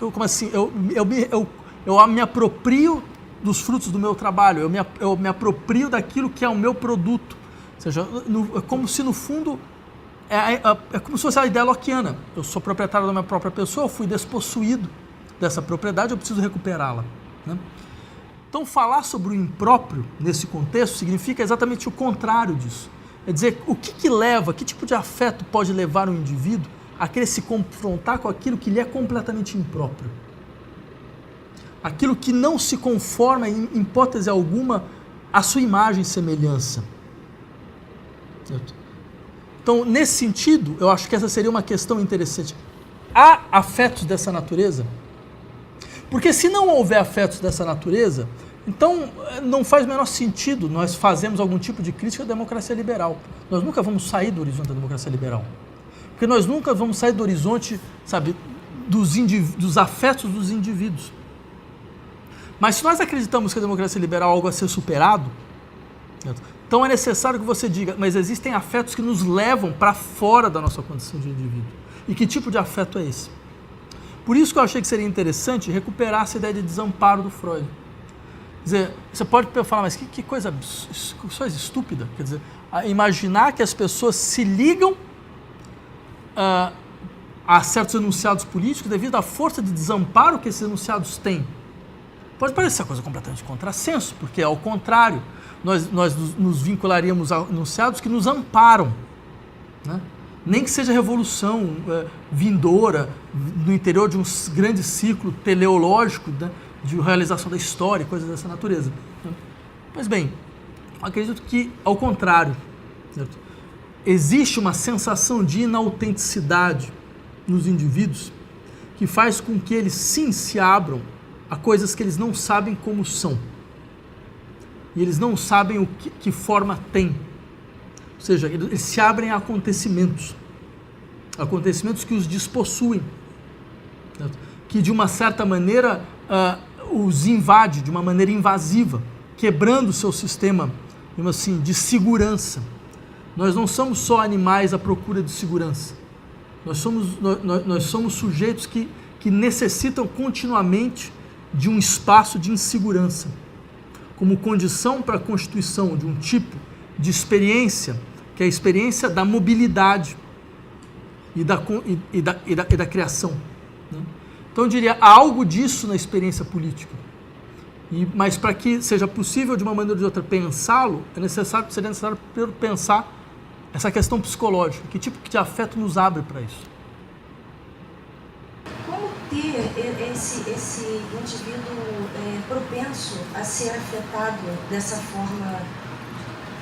como assim, eu me aproprio dos frutos do meu trabalho, eu me aproprio daquilo que é o meu produto. Ou seja, é como se no fundo, é como se fosse a ideia lockeana. Eu sou proprietário da minha própria pessoa, eu fui despossuído dessa propriedade, eu preciso recuperá-la. Né? Então, falar sobre o impróprio, nesse contexto, significa exatamente o contrário disso. É dizer, que tipo de afeto pode levar um indivíduo a querer se confrontar com aquilo que lhe é completamente impróprio. Aquilo que não se conforma, em hipótese alguma, à sua imagem e semelhança. Certo? Então, nesse sentido, eu acho que essa seria uma questão interessante. Há afetos dessa natureza? Porque se não houver afetos dessa natureza, então não faz o menor sentido nós fazermos algum tipo de crítica à democracia liberal. Nós nunca vamos sair do horizonte da democracia liberal. Porque nós nunca vamos sair do horizonte, sabe, dos afetos dos indivíduos. Mas se nós acreditamos que a democracia liberal é algo a ser superado, então é necessário que você diga, mas existem afetos que nos levam para fora da nossa condição de indivíduo. E que tipo de afeto é esse? Por isso que eu achei que seria interessante recuperar essa ideia de desamparo do Freud. Quer dizer, você pode falar, mas que coisa estúpida. Quer dizer, imaginar que as pessoas se ligam a certos enunciados políticos devido à força de desamparo que esses enunciados têm. Pode parecer uma coisa completamente contrassenso, porque, ao contrário, nós nos vincularíamos a enunciados que nos amparam, né? Nem que seja revolução vindoura no interior de um grande ciclo teleológico, né, de realização da história, coisas dessa natureza. Né? Pois bem, acredito que, ao contrário, certo? Existe uma sensação de inautenticidade nos indivíduos que faz com que eles sim se abram a coisas que eles não sabem como são. E eles não sabem que forma tem. Ou seja, eles se abrem a acontecimentos que os despossuem, certo? Que de uma certa maneira os invade, de uma maneira invasiva, quebrando o seu sistema, assim, de segurança. Nós não somos só animais à procura de segurança. Nós somos sujeitos que necessitam continuamente de um espaço de insegurança, como condição para a constituição de um tipo de experiência, que é a experiência da mobilidade e da criação. Né? Então, eu diria, há algo disso na experiência política. Mas para que seja possível, de uma maneira ou de outra, pensá-lo, seria necessário primeiro pensar essa questão psicológica. Que tipo de afeto nos abre para isso? Como ter esse indivíduo propenso a ser afetado dessa forma,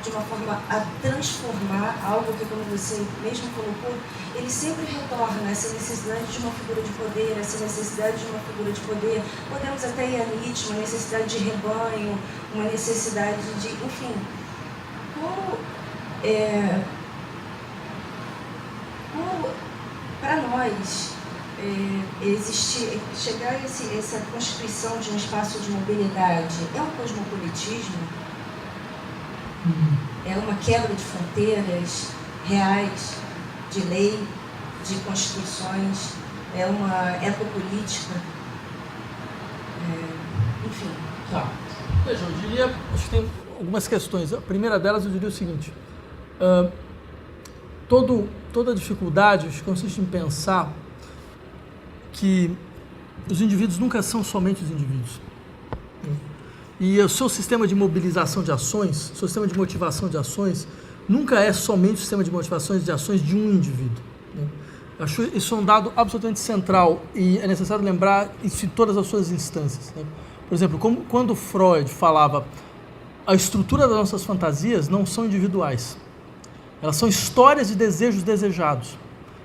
de uma forma a transformar algo que, como você mesmo colocou, ele sempre retorna essa necessidade de uma figura de poder, essa necessidade de uma figura de poder, podemos até ir a Nietzsche, uma necessidade de rebanho, uma necessidade de, enfim, como para nós chegar a essa constituição de um espaço de mobilidade é um cosmopolitismo? É uma quebra de fronteiras reais, de lei, de constituições, é uma ecopolítica, enfim. Tá. Veja, eu diria, acho que tem algumas questões. A primeira delas, eu diria o seguinte, toda dificuldade consiste em pensar que os indivíduos nunca são somente os indivíduos. E o seu sistema de mobilização de ações, o seu sistema de motivação de ações, nunca é somente o sistema de motivações de ações de um indivíduo. Né? Acho isso um dado absolutamente central e é necessário lembrar isso em todas as suas instâncias. Né? Por exemplo, quando Freud falava a estrutura das nossas fantasias não são individuais. Elas são histórias de desejos desejados,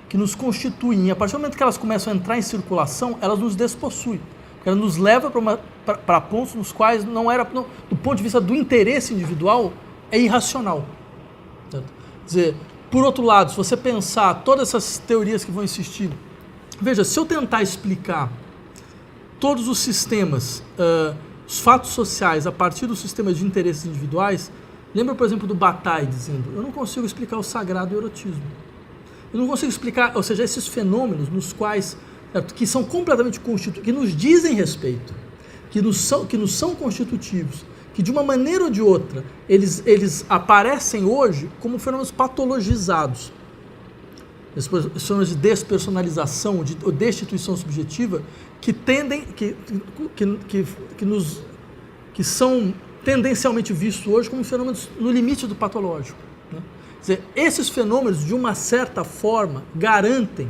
que nos constituem. E a partir do momento que elas começam a entrar em circulação, elas nos despossuem. Ela nos leva para pontos nos quais não era, do ponto de vista do interesse individual, é irracional. Certo? Quer dizer, por outro lado, se você pensar todas essas teorias que vão existir, veja, se eu tentar explicar todos os sistemas, os fatos sociais a partir dos sistemas de interesses individuais, lembra, por exemplo, do Bataille dizendo, eu não consigo explicar o sagrado e o erotismo. Eu não consigo explicar, ou seja, esses fenômenos nos quais que são completamente constitutivos, que nos dizem respeito, que nos são constitutivos, que de uma maneira ou de outra eles aparecem hoje como fenômenos patologizados. Esses fenômenos de despersonalização, de destituição subjetiva, que tendem, que são tendencialmente vistos hoje como fenômenos no limite do patológico. Né? Quer dizer, esses fenômenos, de uma certa forma, garantem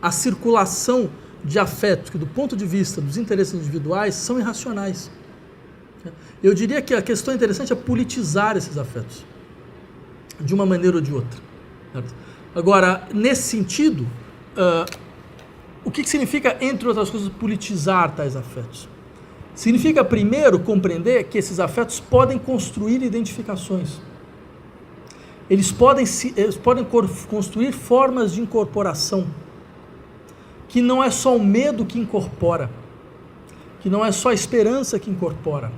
a circulação de afetos que, do ponto de vista dos interesses individuais, são irracionais. Eu diria que a questão interessante é politizar esses afetos, de uma maneira ou de outra. Certo? Agora, nesse sentido, o que significa, entre outras coisas, politizar tais afetos? Significa, primeiro, compreender que esses afetos podem construir identificações. Eles podem construir formas de incorporação, que não é só o medo que incorpora, que não é só a esperança que incorpora.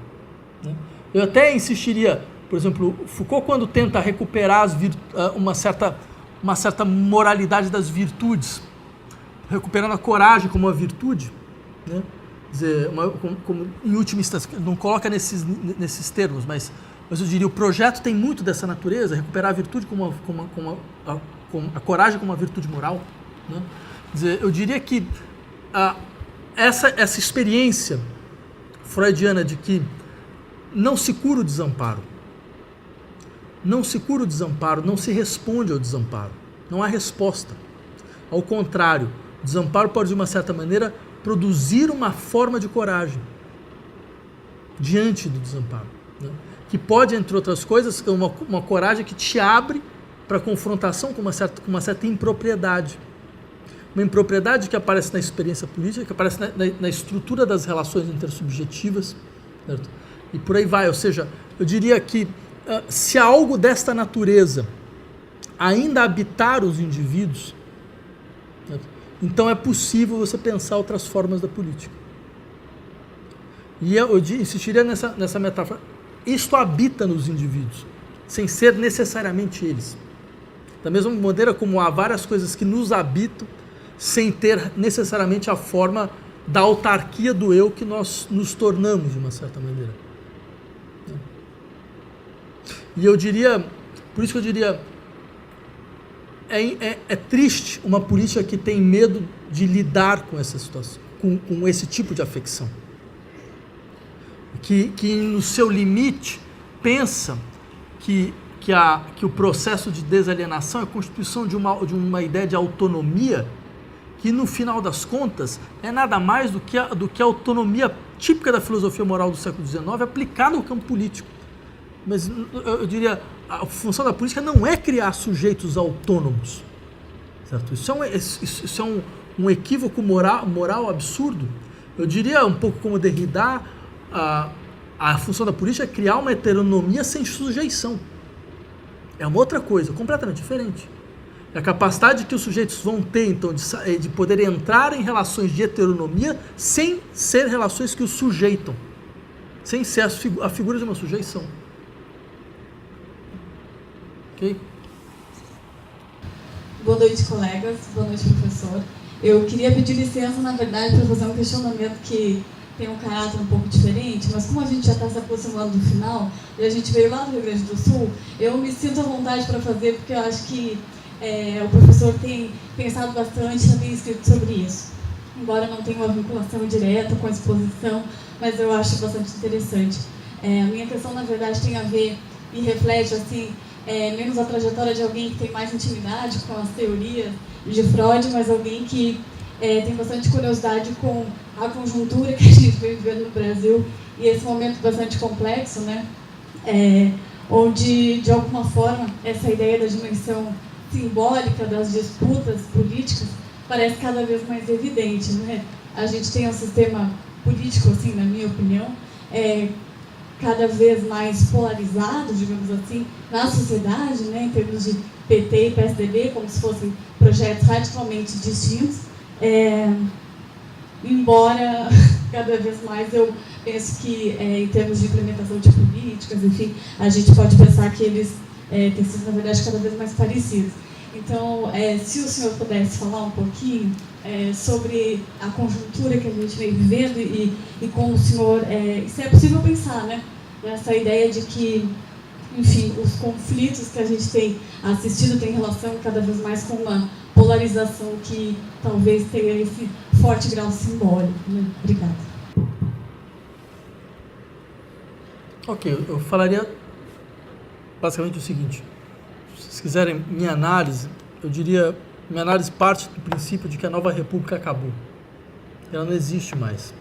Né? Eu até insistiria, por exemplo, Foucault, quando tenta recuperar uma certa moralidade das virtudes, recuperando a coragem como uma virtude, né? Quer dizer, como, em última instância, não coloca nesses termos, mas eu diria, o projeto tem muito dessa natureza, recuperar a virtude a coragem como uma virtude moral, né? Quer dizer, eu diria que essa experiência freudiana de que não se cura o desamparo. Não se cura o desamparo, não se responde ao desamparo. Não há resposta. Ao contrário, o desamparo pode, de uma certa maneira, produzir uma forma de coragem diante do desamparo, né? Que pode, entre outras coisas, ser uma coragem que te abre para a confrontação com uma certa impropriedade. Uma impropriedade que aparece na experiência política, que aparece na estrutura das relações intersubjetivas, certo? E por aí vai. Ou seja, eu diria que se algo desta natureza ainda habitar os indivíduos, certo? Então é possível você pensar outras formas da política. E eu insistiria nessa metáfora. Isto habita nos indivíduos, sem ser necessariamente eles. Da mesma maneira como há várias coisas que nos habitam, sem ter necessariamente a forma da autarquia do eu que nós nos tornamos, de uma certa maneira. E eu diria, por isso que eu diria, é triste uma política que tem medo de lidar com essa situação, com esse tipo de afecção. Que no seu limite pensa que o processo de desalienação é a constituição de uma ideia de autonomia que, no final das contas, é nada mais do que a autonomia típica da filosofia moral do século XIX aplicada ao campo político. Mas eu diria, a função da política não é criar sujeitos autônomos, certo? Isso é um equívoco moral absurdo. Eu diria, um pouco como Derrida, a função da política é criar uma heteronomia sem sujeição. É uma outra coisa, completamente diferente. É a capacidade que os sujeitos vão ter, então, de poder entrar em relações de heteronomia sem ser relações que os sujeitam, sem ser a figura de uma sujeição. Ok? Boa noite, colegas. Boa noite, professor. Eu queria pedir licença, na verdade, para fazer um questionamento que tem um caráter um pouco diferente, mas como a gente já está se aproximando do final, e a gente veio lá do Rio Grande do Sul, eu me sinto à vontade para fazer, porque eu acho que o professor tem pensado bastante, já tem escrito sobre isso. Embora não tenha uma vinculação direta com a exposição, mas eu acho bastante interessante. A minha questão, na verdade, tem a ver e reflete, assim, menos a trajetória de alguém que tem mais intimidade com as teorias de Freud, mas alguém que tem bastante curiosidade com a conjuntura que a gente vem vivendo no Brasil e esse momento bastante complexo, né? Onde, de alguma forma, essa ideia da dimensão simbólica das disputas políticas parece cada vez mais evidente, né? A gente tem um sistema político, assim, na minha opinião, cada vez mais polarizado, digamos assim, na sociedade, né? Em termos de PT e PSDB, como se fossem projetos radicalmente distintos. Embora cada vez mais eu penso que em termos de implementação de políticas, enfim, a gente pode pensar que eles têm sido, na verdade, cada vez mais parecidos. Então, se o senhor pudesse falar um pouquinho sobre a conjuntura que a gente vem vivendo e como o senhor, se é possível pensar, né, nessa ideia de que, enfim, os conflitos que a gente tem assistido têm relação cada vez mais com uma polarização que talvez tenha esse forte grau simbólico, né? Obrigada. Ok, eu falaria basicamente o seguinte. Se vocês quiserem minha análise, eu diria, minha análise parte do princípio de que a nova república acabou. Ela não existe mais.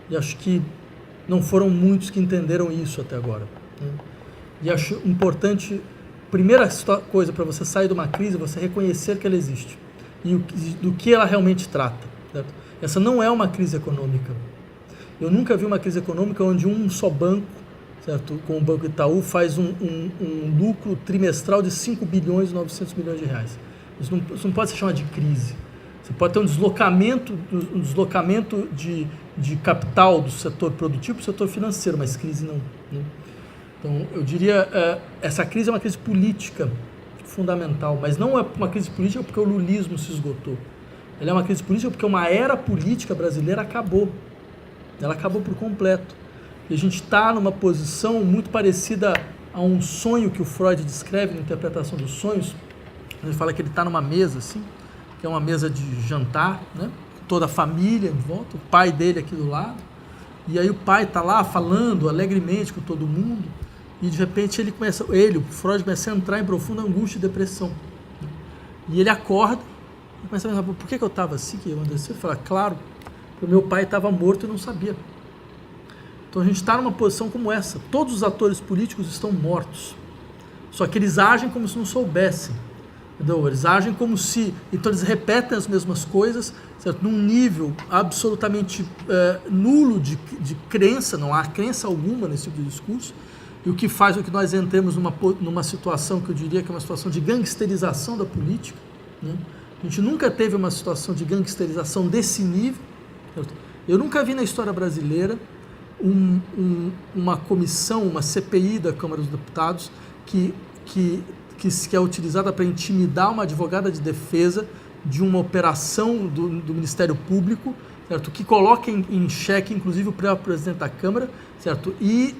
E acho que não foram muitos que entenderam isso até agora, né? E acho importante, primeira coisa para você sair de uma crise, é você reconhecer que ela existe e do que ela realmente trata, certo? Essa não é uma crise econômica. Eu nunca vi uma crise econômica onde um só banco, certo, como o Banco Itaú, faz um lucro trimestral de 5 bilhões e 900 milhões de reais. Isso não pode se chamar de crise. Você pode ter um deslocamento de capital do setor produtivo para o setor financeiro, mas crise não, né? Então, eu diria, essa crise é uma crise política fundamental, mas não é uma crise política porque o lulismo se esgotou. Ela é uma crise política porque uma era política brasileira acabou. Ela acabou por completo. E a gente está numa posição muito parecida a um sonho que o Freud descreve na interpretação dos sonhos. Ele fala que ele está numa mesa, assim, que é uma mesa de jantar, né? Toda a família em volta, o pai dele aqui do lado, E aí o pai está lá falando alegremente com todo mundo, e de repente o Freud começa a entrar em profunda angústia e depressão. E ele acorda e começa a pensar, por que eu estava assim, que aconteceu? Ele fala, claro, porque o meu pai estava morto e não sabia. Então a gente está numa posição como essa. Todos os atores políticos estão mortos. Só que eles agem como se não soubessem. Entendeu? Eles agem como se... Então eles repetem as mesmas coisas, certo? Num nível absolutamente nulo de crença, não há crença alguma nesse tipo de discurso, e o que faz com que nós entremos numa situação que eu diria que é uma situação de gangsterização da política. Né? A gente nunca teve uma situação de gangsterização desse nível. Certo? Eu nunca vi na história brasileira uma comissão, uma CPI da Câmara dos Deputados que é utilizada para intimidar uma advogada de defesa de uma operação do Ministério Público, certo? Que coloca em xeque, inclusive, o próprio presidente da Câmara, certo? E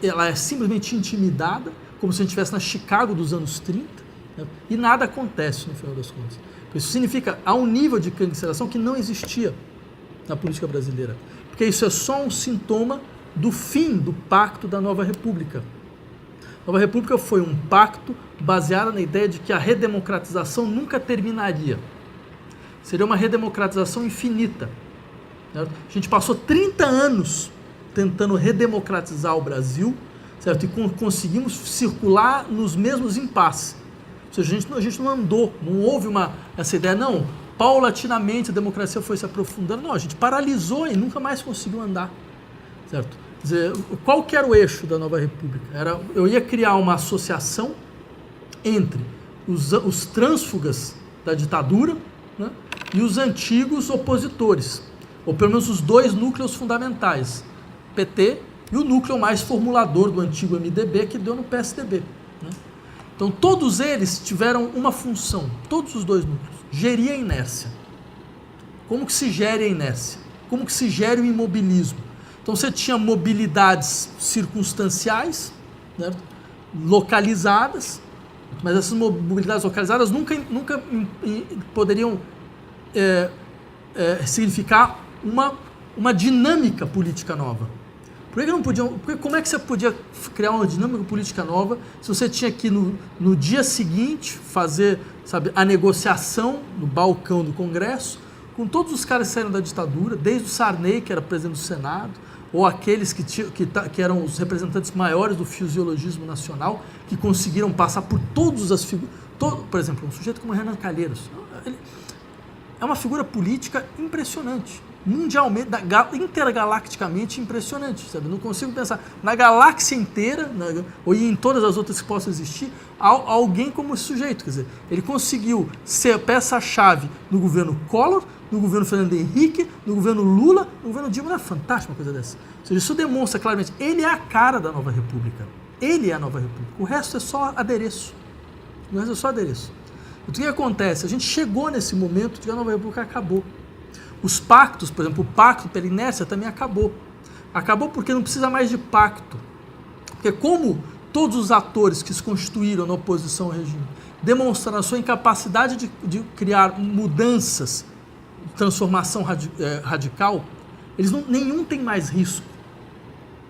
ela é simplesmente intimidada, como se a gente estivesse na Chicago dos anos 30, certo? E nada acontece, no final das contas. Isso significa, há um nível de cancelação que não existia na política brasileira, porque isso é só um sintoma do fim do pacto da Nova República. A Nova República foi um pacto baseado na ideia de que a redemocratização nunca terminaria. Seria uma redemocratização infinita. Certo? A gente passou 30 anos tentando redemocratizar o Brasil, certo? E conseguimos circular nos mesmos impasses. Ou seja, a gente não andou, não houve essa ideia, não, paulatinamente a democracia foi se aprofundando. Não, a gente paralisou e nunca mais conseguiu andar. Certo? Quer dizer, qual que era o eixo da Nova República? Eu ia criar uma associação entre os trânsfugas da ditadura, né, e os antigos opositores, ou pelo menos os dois núcleos fundamentais, PT e o núcleo mais formulador do antigo MDB, que deu no PSDB. Né? Então todos eles tiveram uma função, todos os dois núcleos, gerir a inércia. Como que se gere a inércia? Como que se gere o imobilismo? Então você tinha mobilidades circunstanciais, certo? Localizadas, mas essas mobilidades localizadas nunca poderiam significar uma dinâmica política nova. Por que não podiam? Porque como é que você podia criar uma dinâmica política nova se você tinha que no dia seguinte fazer, sabe, a negociação no balcão do Congresso com todos os caras que saíram da ditadura, desde o Sarney, que era presidente do Senado, ou aqueles que eram os representantes maiores do fisiologismo nacional, que conseguiram passar por todas as figuras. Por exemplo, um sujeito como Renan Calheiros. Ele é uma figura política impressionante, mundialmente, intergalacticamente impressionante. Sabe? Não consigo pensar na galáxia inteira, ou em todas as outras que possam existir, alguém como esse sujeito. Quer dizer, ele conseguiu ser peça-chave no governo Collor, no governo Fernando Henrique, no governo Lula, no governo Dilma. Não é fantástico uma coisa dessa? Ou seja, isso demonstra claramente, ele é a cara da Nova República. Ele é a Nova República. O resto é só adereço. O resto é só adereço. O que acontece? A gente chegou nesse momento de que a Nova República acabou. Os pactos, por exemplo, o pacto pela inércia também acabou. Acabou porque não precisa mais de pacto. Porque como todos os atores que se constituíram na oposição ao regime demonstraram a sua incapacidade de criar mudanças, transformação radical, nenhum tem mais risco.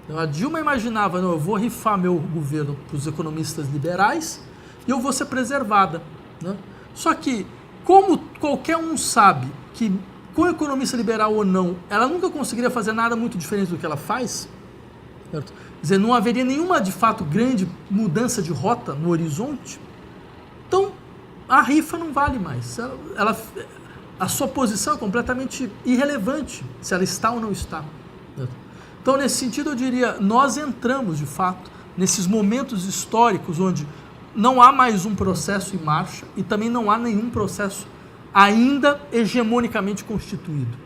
Então, a Dilma imaginava, não, eu vou rifar meu governo para os economistas liberais e eu vou ser preservada. Né? Só que, como qualquer um sabe que, com economista liberal ou não, ela nunca conseguiria fazer nada muito diferente do que ela faz, certo? Quer dizer, não haveria nenhuma, de fato, grande mudança de rota no horizonte, então a rifa não vale mais. A sua posição é completamente irrelevante, se ela está ou não está. Então, nesse sentido, eu diria, nós entramos, de fato, nesses momentos históricos onde não há mais um processo em marcha e também não há nenhum processo ainda hegemonicamente constituído.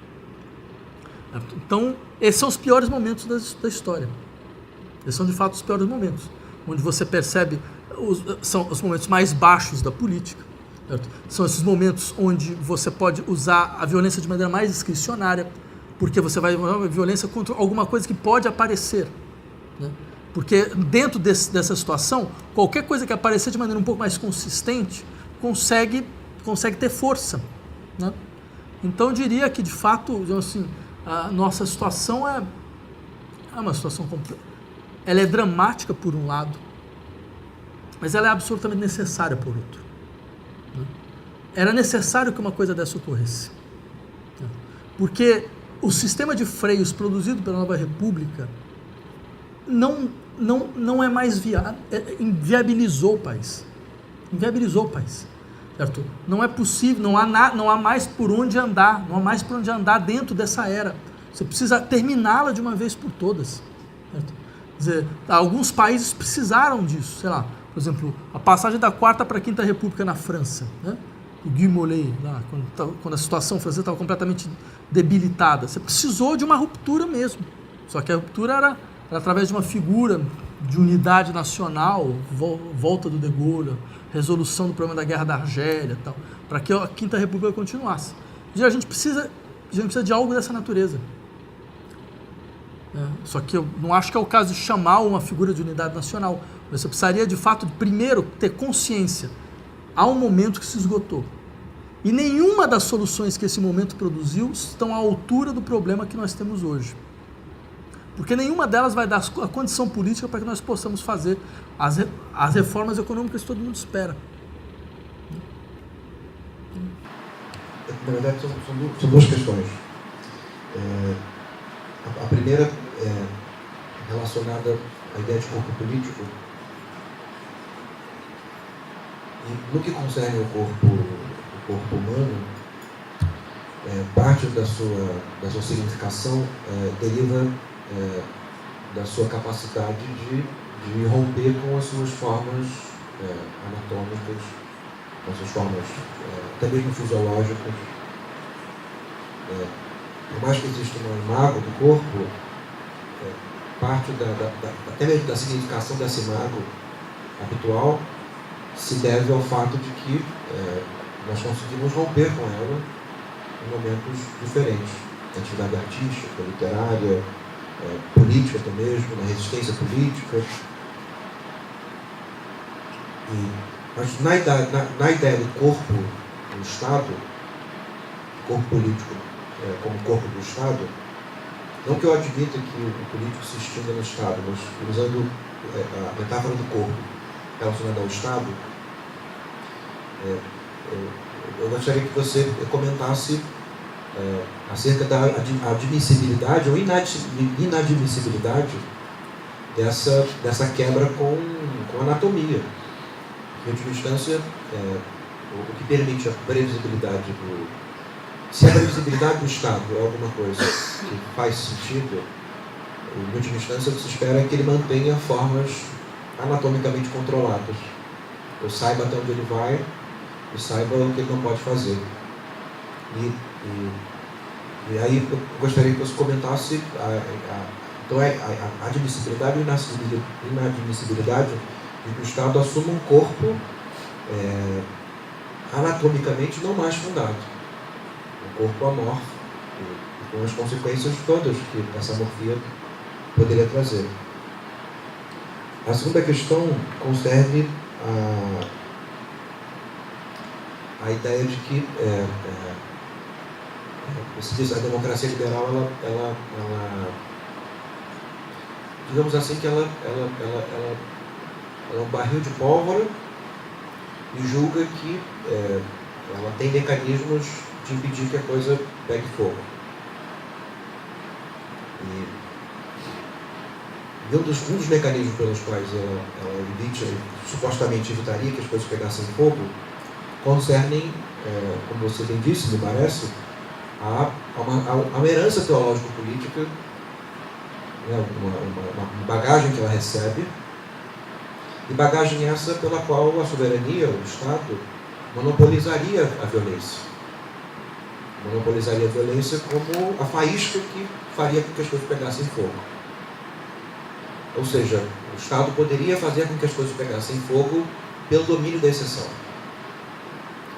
Então, esses são os piores momentos da história. Esses são, de fato, os piores momentos, onde você percebe, são os momentos mais baixos da política. Certo? São esses momentos onde você pode usar a violência de maneira mais discricionária, porque você vai usar uma violência contra alguma coisa que pode aparecer. Né? Porque dentro dessa situação, qualquer coisa que aparecer de maneira um pouco mais consistente consegue ter força. Né? Então eu diria que, de fato, assim, a nossa situação é uma situação complexa. Ela é dramática por um lado, mas ela é absolutamente necessária por outro. Era necessário que uma coisa dessa ocorresse. Porque o sistema de freios produzido pela Nova República não é mais viável, inviabilizou o país. Inviabilizou o país. Certo? Não é possível, não há mais por onde andar, não há mais por onde andar dentro dessa era. Você precisa terminá-la de uma vez por todas. Certo? Quer dizer, alguns países precisaram disso, sei lá, por exemplo, a passagem da Quarta para a Quinta República na França, né? O Guy Mollet, lá, quando a situação francesa estava completamente debilitada. Você precisou de uma ruptura mesmo. Só que a ruptura era através de uma figura de unidade nacional, volta do De Gaulle, resolução do problema da Guerra da Argélia, tal, para que a Quinta República continuasse. E a gente precisa de algo dessa natureza. Só que eu não acho que é o caso de chamar uma figura de unidade nacional. Você precisaria, de fato, primeiro ter consciência. Há um momento que se esgotou. E nenhuma das soluções que esse momento produziu estão à altura do problema que nós temos hoje. Porque nenhuma delas vai dar a condição política para que nós possamos fazer as reformas econômicas que todo mundo espera. Na verdade, são duas questões. A primeira é relacionada à ideia de corpo político. E no que concerne o corpo humano, parte da sua significação deriva da sua capacidade de romper com as suas formas anatômicas, com as suas formas até mesmo fisiológicas. Por mais que exista uma imago do corpo, parte até mesmo da significação dessa imago habitual se deve ao fato de que nós conseguimos romper com ela em momentos diferentes, na atividade artística, literária, política até mesmo, na resistência política. Mas na ideia do corpo do Estado, corpo político como corpo do Estado, não que eu admita que o político se extinga no Estado, mas usando a metáfora do corpo relacionada ao Estado, eu gostaria que você comentasse acerca da admissibilidade ou inadmissibilidade dessa quebra com a anatomia. Em última instância, o que permite a previsibilidade se a previsibilidade do Estado é alguma coisa que faz sentido, em última instância, você espera que ele mantenha formas anatomicamente controladas. Eu saiba até onde ele vai e saiba o que ele não pode fazer. E aí eu gostaria que você comentasse então a admissibilidade e inadmissibilidade de que o Estado assuma um corpo anatomicamente não mais fundado. Um corpo amorfo, e com as consequências todas que essa amorfia poderia trazer. A segunda questão concerne a ideia de que você diz, a democracia liberal, ela digamos assim, que ela é um barril de pólvora e julga que ela tem mecanismos de impedir que a coisa pegue fogo. E um dos mecanismos pelos quais ela supostamente evitaria que as coisas pegassem fogo concernem, como você bem disse, me parece, a uma herança teológico-política, uma bagagem que ela recebe, e bagagem essa pela qual a soberania, o Estado, monopolizaria a violência. Monopolizaria a violência como a faísca que faria com que as coisas pegassem fogo. Ou seja, o Estado poderia fazer com que as coisas pegassem fogo pelo domínio da exceção.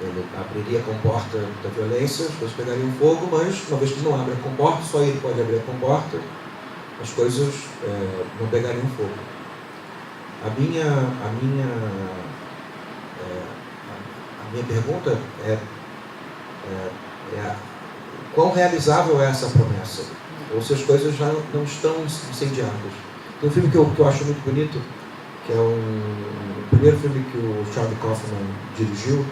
Ele abriria a comporta da violência, as coisas pegariam fogo, mas uma vez que não abre a comporta, só ele pode abrir a comporta, as coisas não pegariam fogo. A minha pergunta é quão realizável é essa promessa? ou se as coisas já não estão incendiadas. Tem um filme que eu acho muito bonito, que é o primeiro filme que o Charlie Kaufman dirigiu,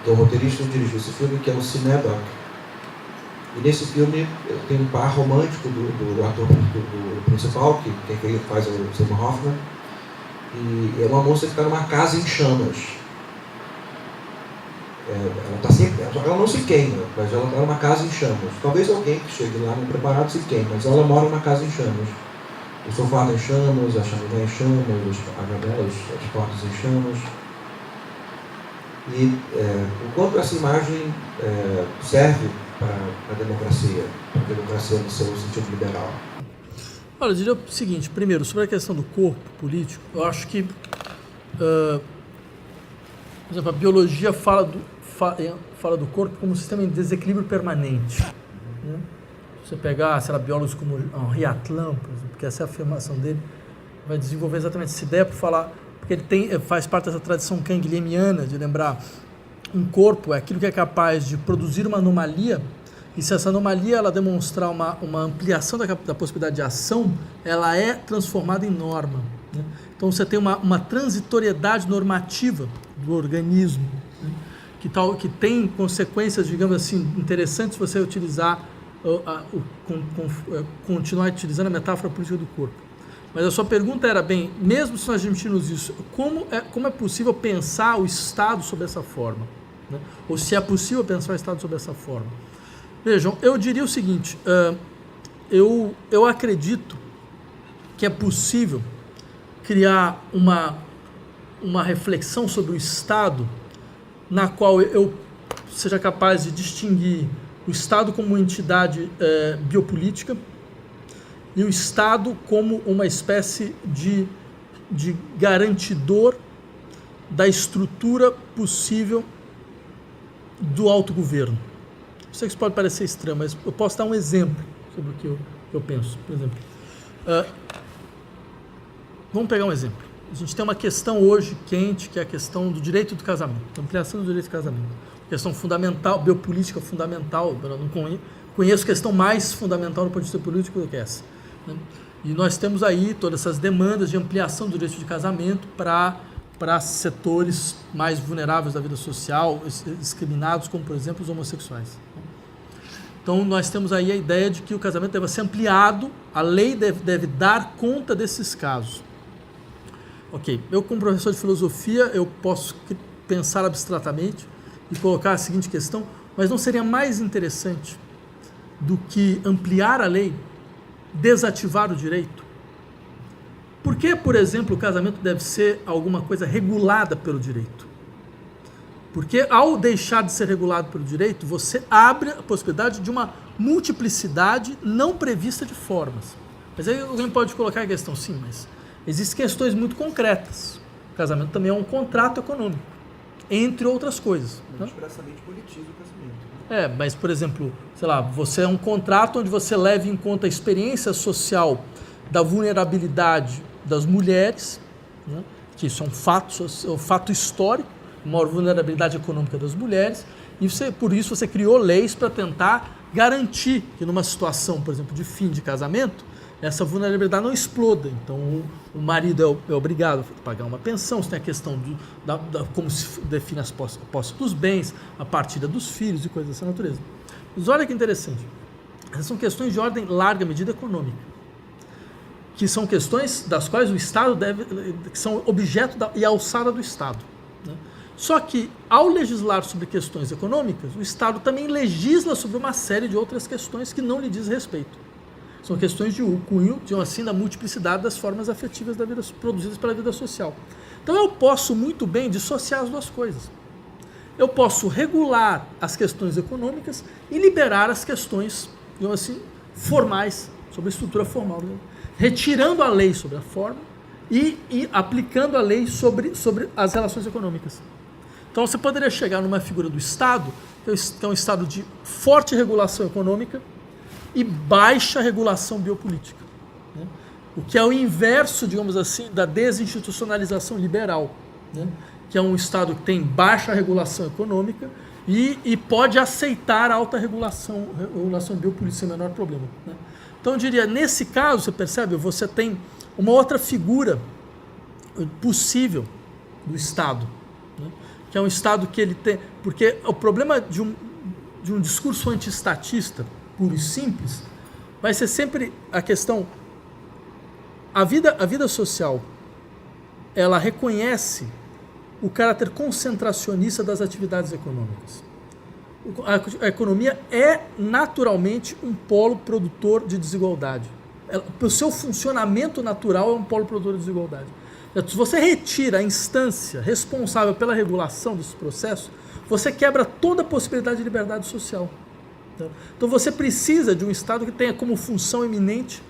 que é o roteirista que dirigiu esse filme, que é o Cinedoc. E nesse filme tem um par romântico do ator do principal, que faz o Seymour Hoffman, e é uma moça que está numa casa em chamas. Ela não se queima, mas ela está numa casa em chamas. Talvez alguém que chegue lá não preparado se queime, mas ela mora numa casa em chamas. O sofá está em chamas, a chaminé em chamas, as portas em chamas. E o quanto essa imagem serve para a democracia no seu sentido liberal? Olha, eu diria o seguinte: primeiro, sobre a questão do corpo político, eu acho que, por exemplo, a biologia fala do corpo como um sistema em desequilíbrio permanente. Né? Se você pegar, sei lá, biólogos como Henri Atlan, por exemplo, que essa é a afirmação dele, vai desenvolver exatamente essa ideia para falar, porque ele faz parte dessa tradição canguilhemiana de lembrar um corpo é aquilo que é capaz de produzir uma anomalia, e se essa anomalia ela demonstrar uma ampliação da possibilidade de ação, ela é transformada em norma. Né? Então você tem uma transitoriedade normativa do organismo, né? que tem consequências, digamos assim, interessantes se você utilizar, continuar utilizando a metáfora política do corpo. Mas a sua pergunta era, bem, mesmo se nós admitirmos isso, como é possível pensar o Estado sob essa forma? Né? Ou se é possível pensar o Estado sob essa forma? Vejam, eu diria o seguinte, eu acredito que é possível criar uma reflexão sobre o Estado na qual eu seja capaz de distinguir o Estado como uma entidade biopolítica e o Estado como uma espécie de garantidor da estrutura possível do autogoverno. Eu sei que isso pode parecer estranho, mas eu posso dar um exemplo sobre o que eu penso. Por exemplo, vamos pegar um exemplo. A gente tem uma questão hoje quente, que é a questão do direito do casamento, ampliação do direito do casamento. Questão fundamental, biopolítica fundamental. Eu não conheço questão mais fundamental no ponto de vista político do que essa. Né? E nós temos aí todas essas demandas de ampliação do direito de casamento para setores mais vulneráveis da vida social, discriminados, como, por exemplo, os homossexuais. Então, nós temos aí a ideia de que o casamento deve ser ampliado, a lei deve dar conta desses casos. Ok, eu como professor de filosofia, eu posso pensar abstratamente e colocar a seguinte questão, mas não seria mais interessante do que ampliar a lei, desativar o direito? Por que, por exemplo, o casamento deve ser alguma coisa regulada pelo direito? Porque ao deixar de ser regulado pelo direito, você abre a possibilidade de uma multiplicidade não prevista de formas. Mas aí alguém pode colocar a questão, sim, mas existem questões muito concretas. O casamento também é um contrato econômico, entre outras coisas. Não expressamente politiza o casamento. Mas, por exemplo, sei lá, você é um contrato onde você leva em conta a experiência social da vulnerabilidade das mulheres, né, que isso é um fato histórico, maior vulnerabilidade econômica das mulheres, e por isso você criou leis para tentar garantir que numa situação, por exemplo, de fim de casamento, essa vulnerabilidade não exploda. Então, o marido é obrigado a pagar uma pensão, você tem a questão como se define as posses dos bens, a partilha dos filhos e coisas dessa natureza. Mas olha que interessante, essas são questões de ordem larga medida econômica, que são questões das quais o Estado que são objeto e alçada do Estado. Né? Só que, ao legislar sobre questões econômicas, o Estado também legisla sobre uma série de outras questões que não lhe diz respeito. São questões de cunho, assim, da multiplicidade das formas afetivas da vida, produzidas pela vida social. Então eu posso muito bem dissociar as duas coisas. Eu posso regular as questões econômicas e liberar as questões, digamos assim, formais, sobre a estrutura formal. Retirando a lei sobre a forma e aplicando a lei sobre as relações econômicas. Então você poderia chegar numa figura do Estado, que é um Estado de forte regulação econômica e baixa regulação biopolítica. Né? O que é o inverso, digamos assim, da desinstitucionalização liberal, né? Que é um Estado que tem baixa regulação econômica E pode aceitar a alta regulação biopolítica sem o menor problema, né? Então eu diria, nesse caso, você percebe, você tem uma outra figura possível do Estado, né? Que é um Estado que ele tem... Porque o problema de um discurso antiestatista, puro e simples, vai ser sempre a questão... A vida social, ela reconhece o caráter concentracionista das atividades econômicas. A economia é naturalmente um polo produtor de desigualdade. O seu funcionamento natural é um polo produtor de desigualdade. Se você retira a instância responsável pela regulação desses processos, você quebra toda a possibilidade de liberdade social. Então você precisa de um Estado que tenha como função eminente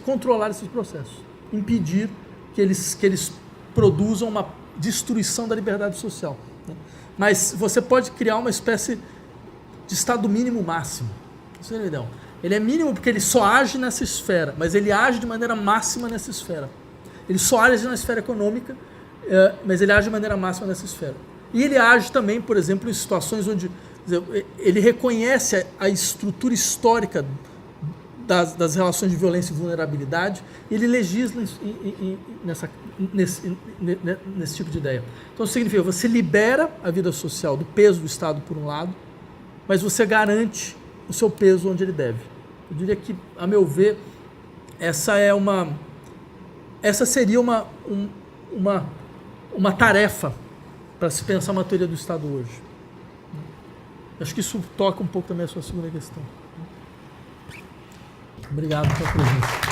controlar esses processos, impedir que eles produzam uma destruição da liberdade social, né? Mas você pode criar uma espécie de Estado mínimo máximo. Isso é legal. Ele é mínimo porque ele só age nessa esfera, mas ele age de maneira máxima nessa esfera. Ele só age na esfera econômica, mas ele age de maneira máxima nessa esfera. E ele age também, por exemplo, em situações onde ele reconhece a estrutura histórica das relações de violência e vulnerabilidade, e ele legisla nesse tipo de ideia. Então significa, você libera a vida social do peso do Estado por um lado, mas você garante o seu peso onde ele deve. Eu diria que, a meu ver, essa seria uma tarefa para se pensar uma teoria do Estado hoje. Acho que isso toca um pouco também a sua segunda questão. Obrigado pela presença.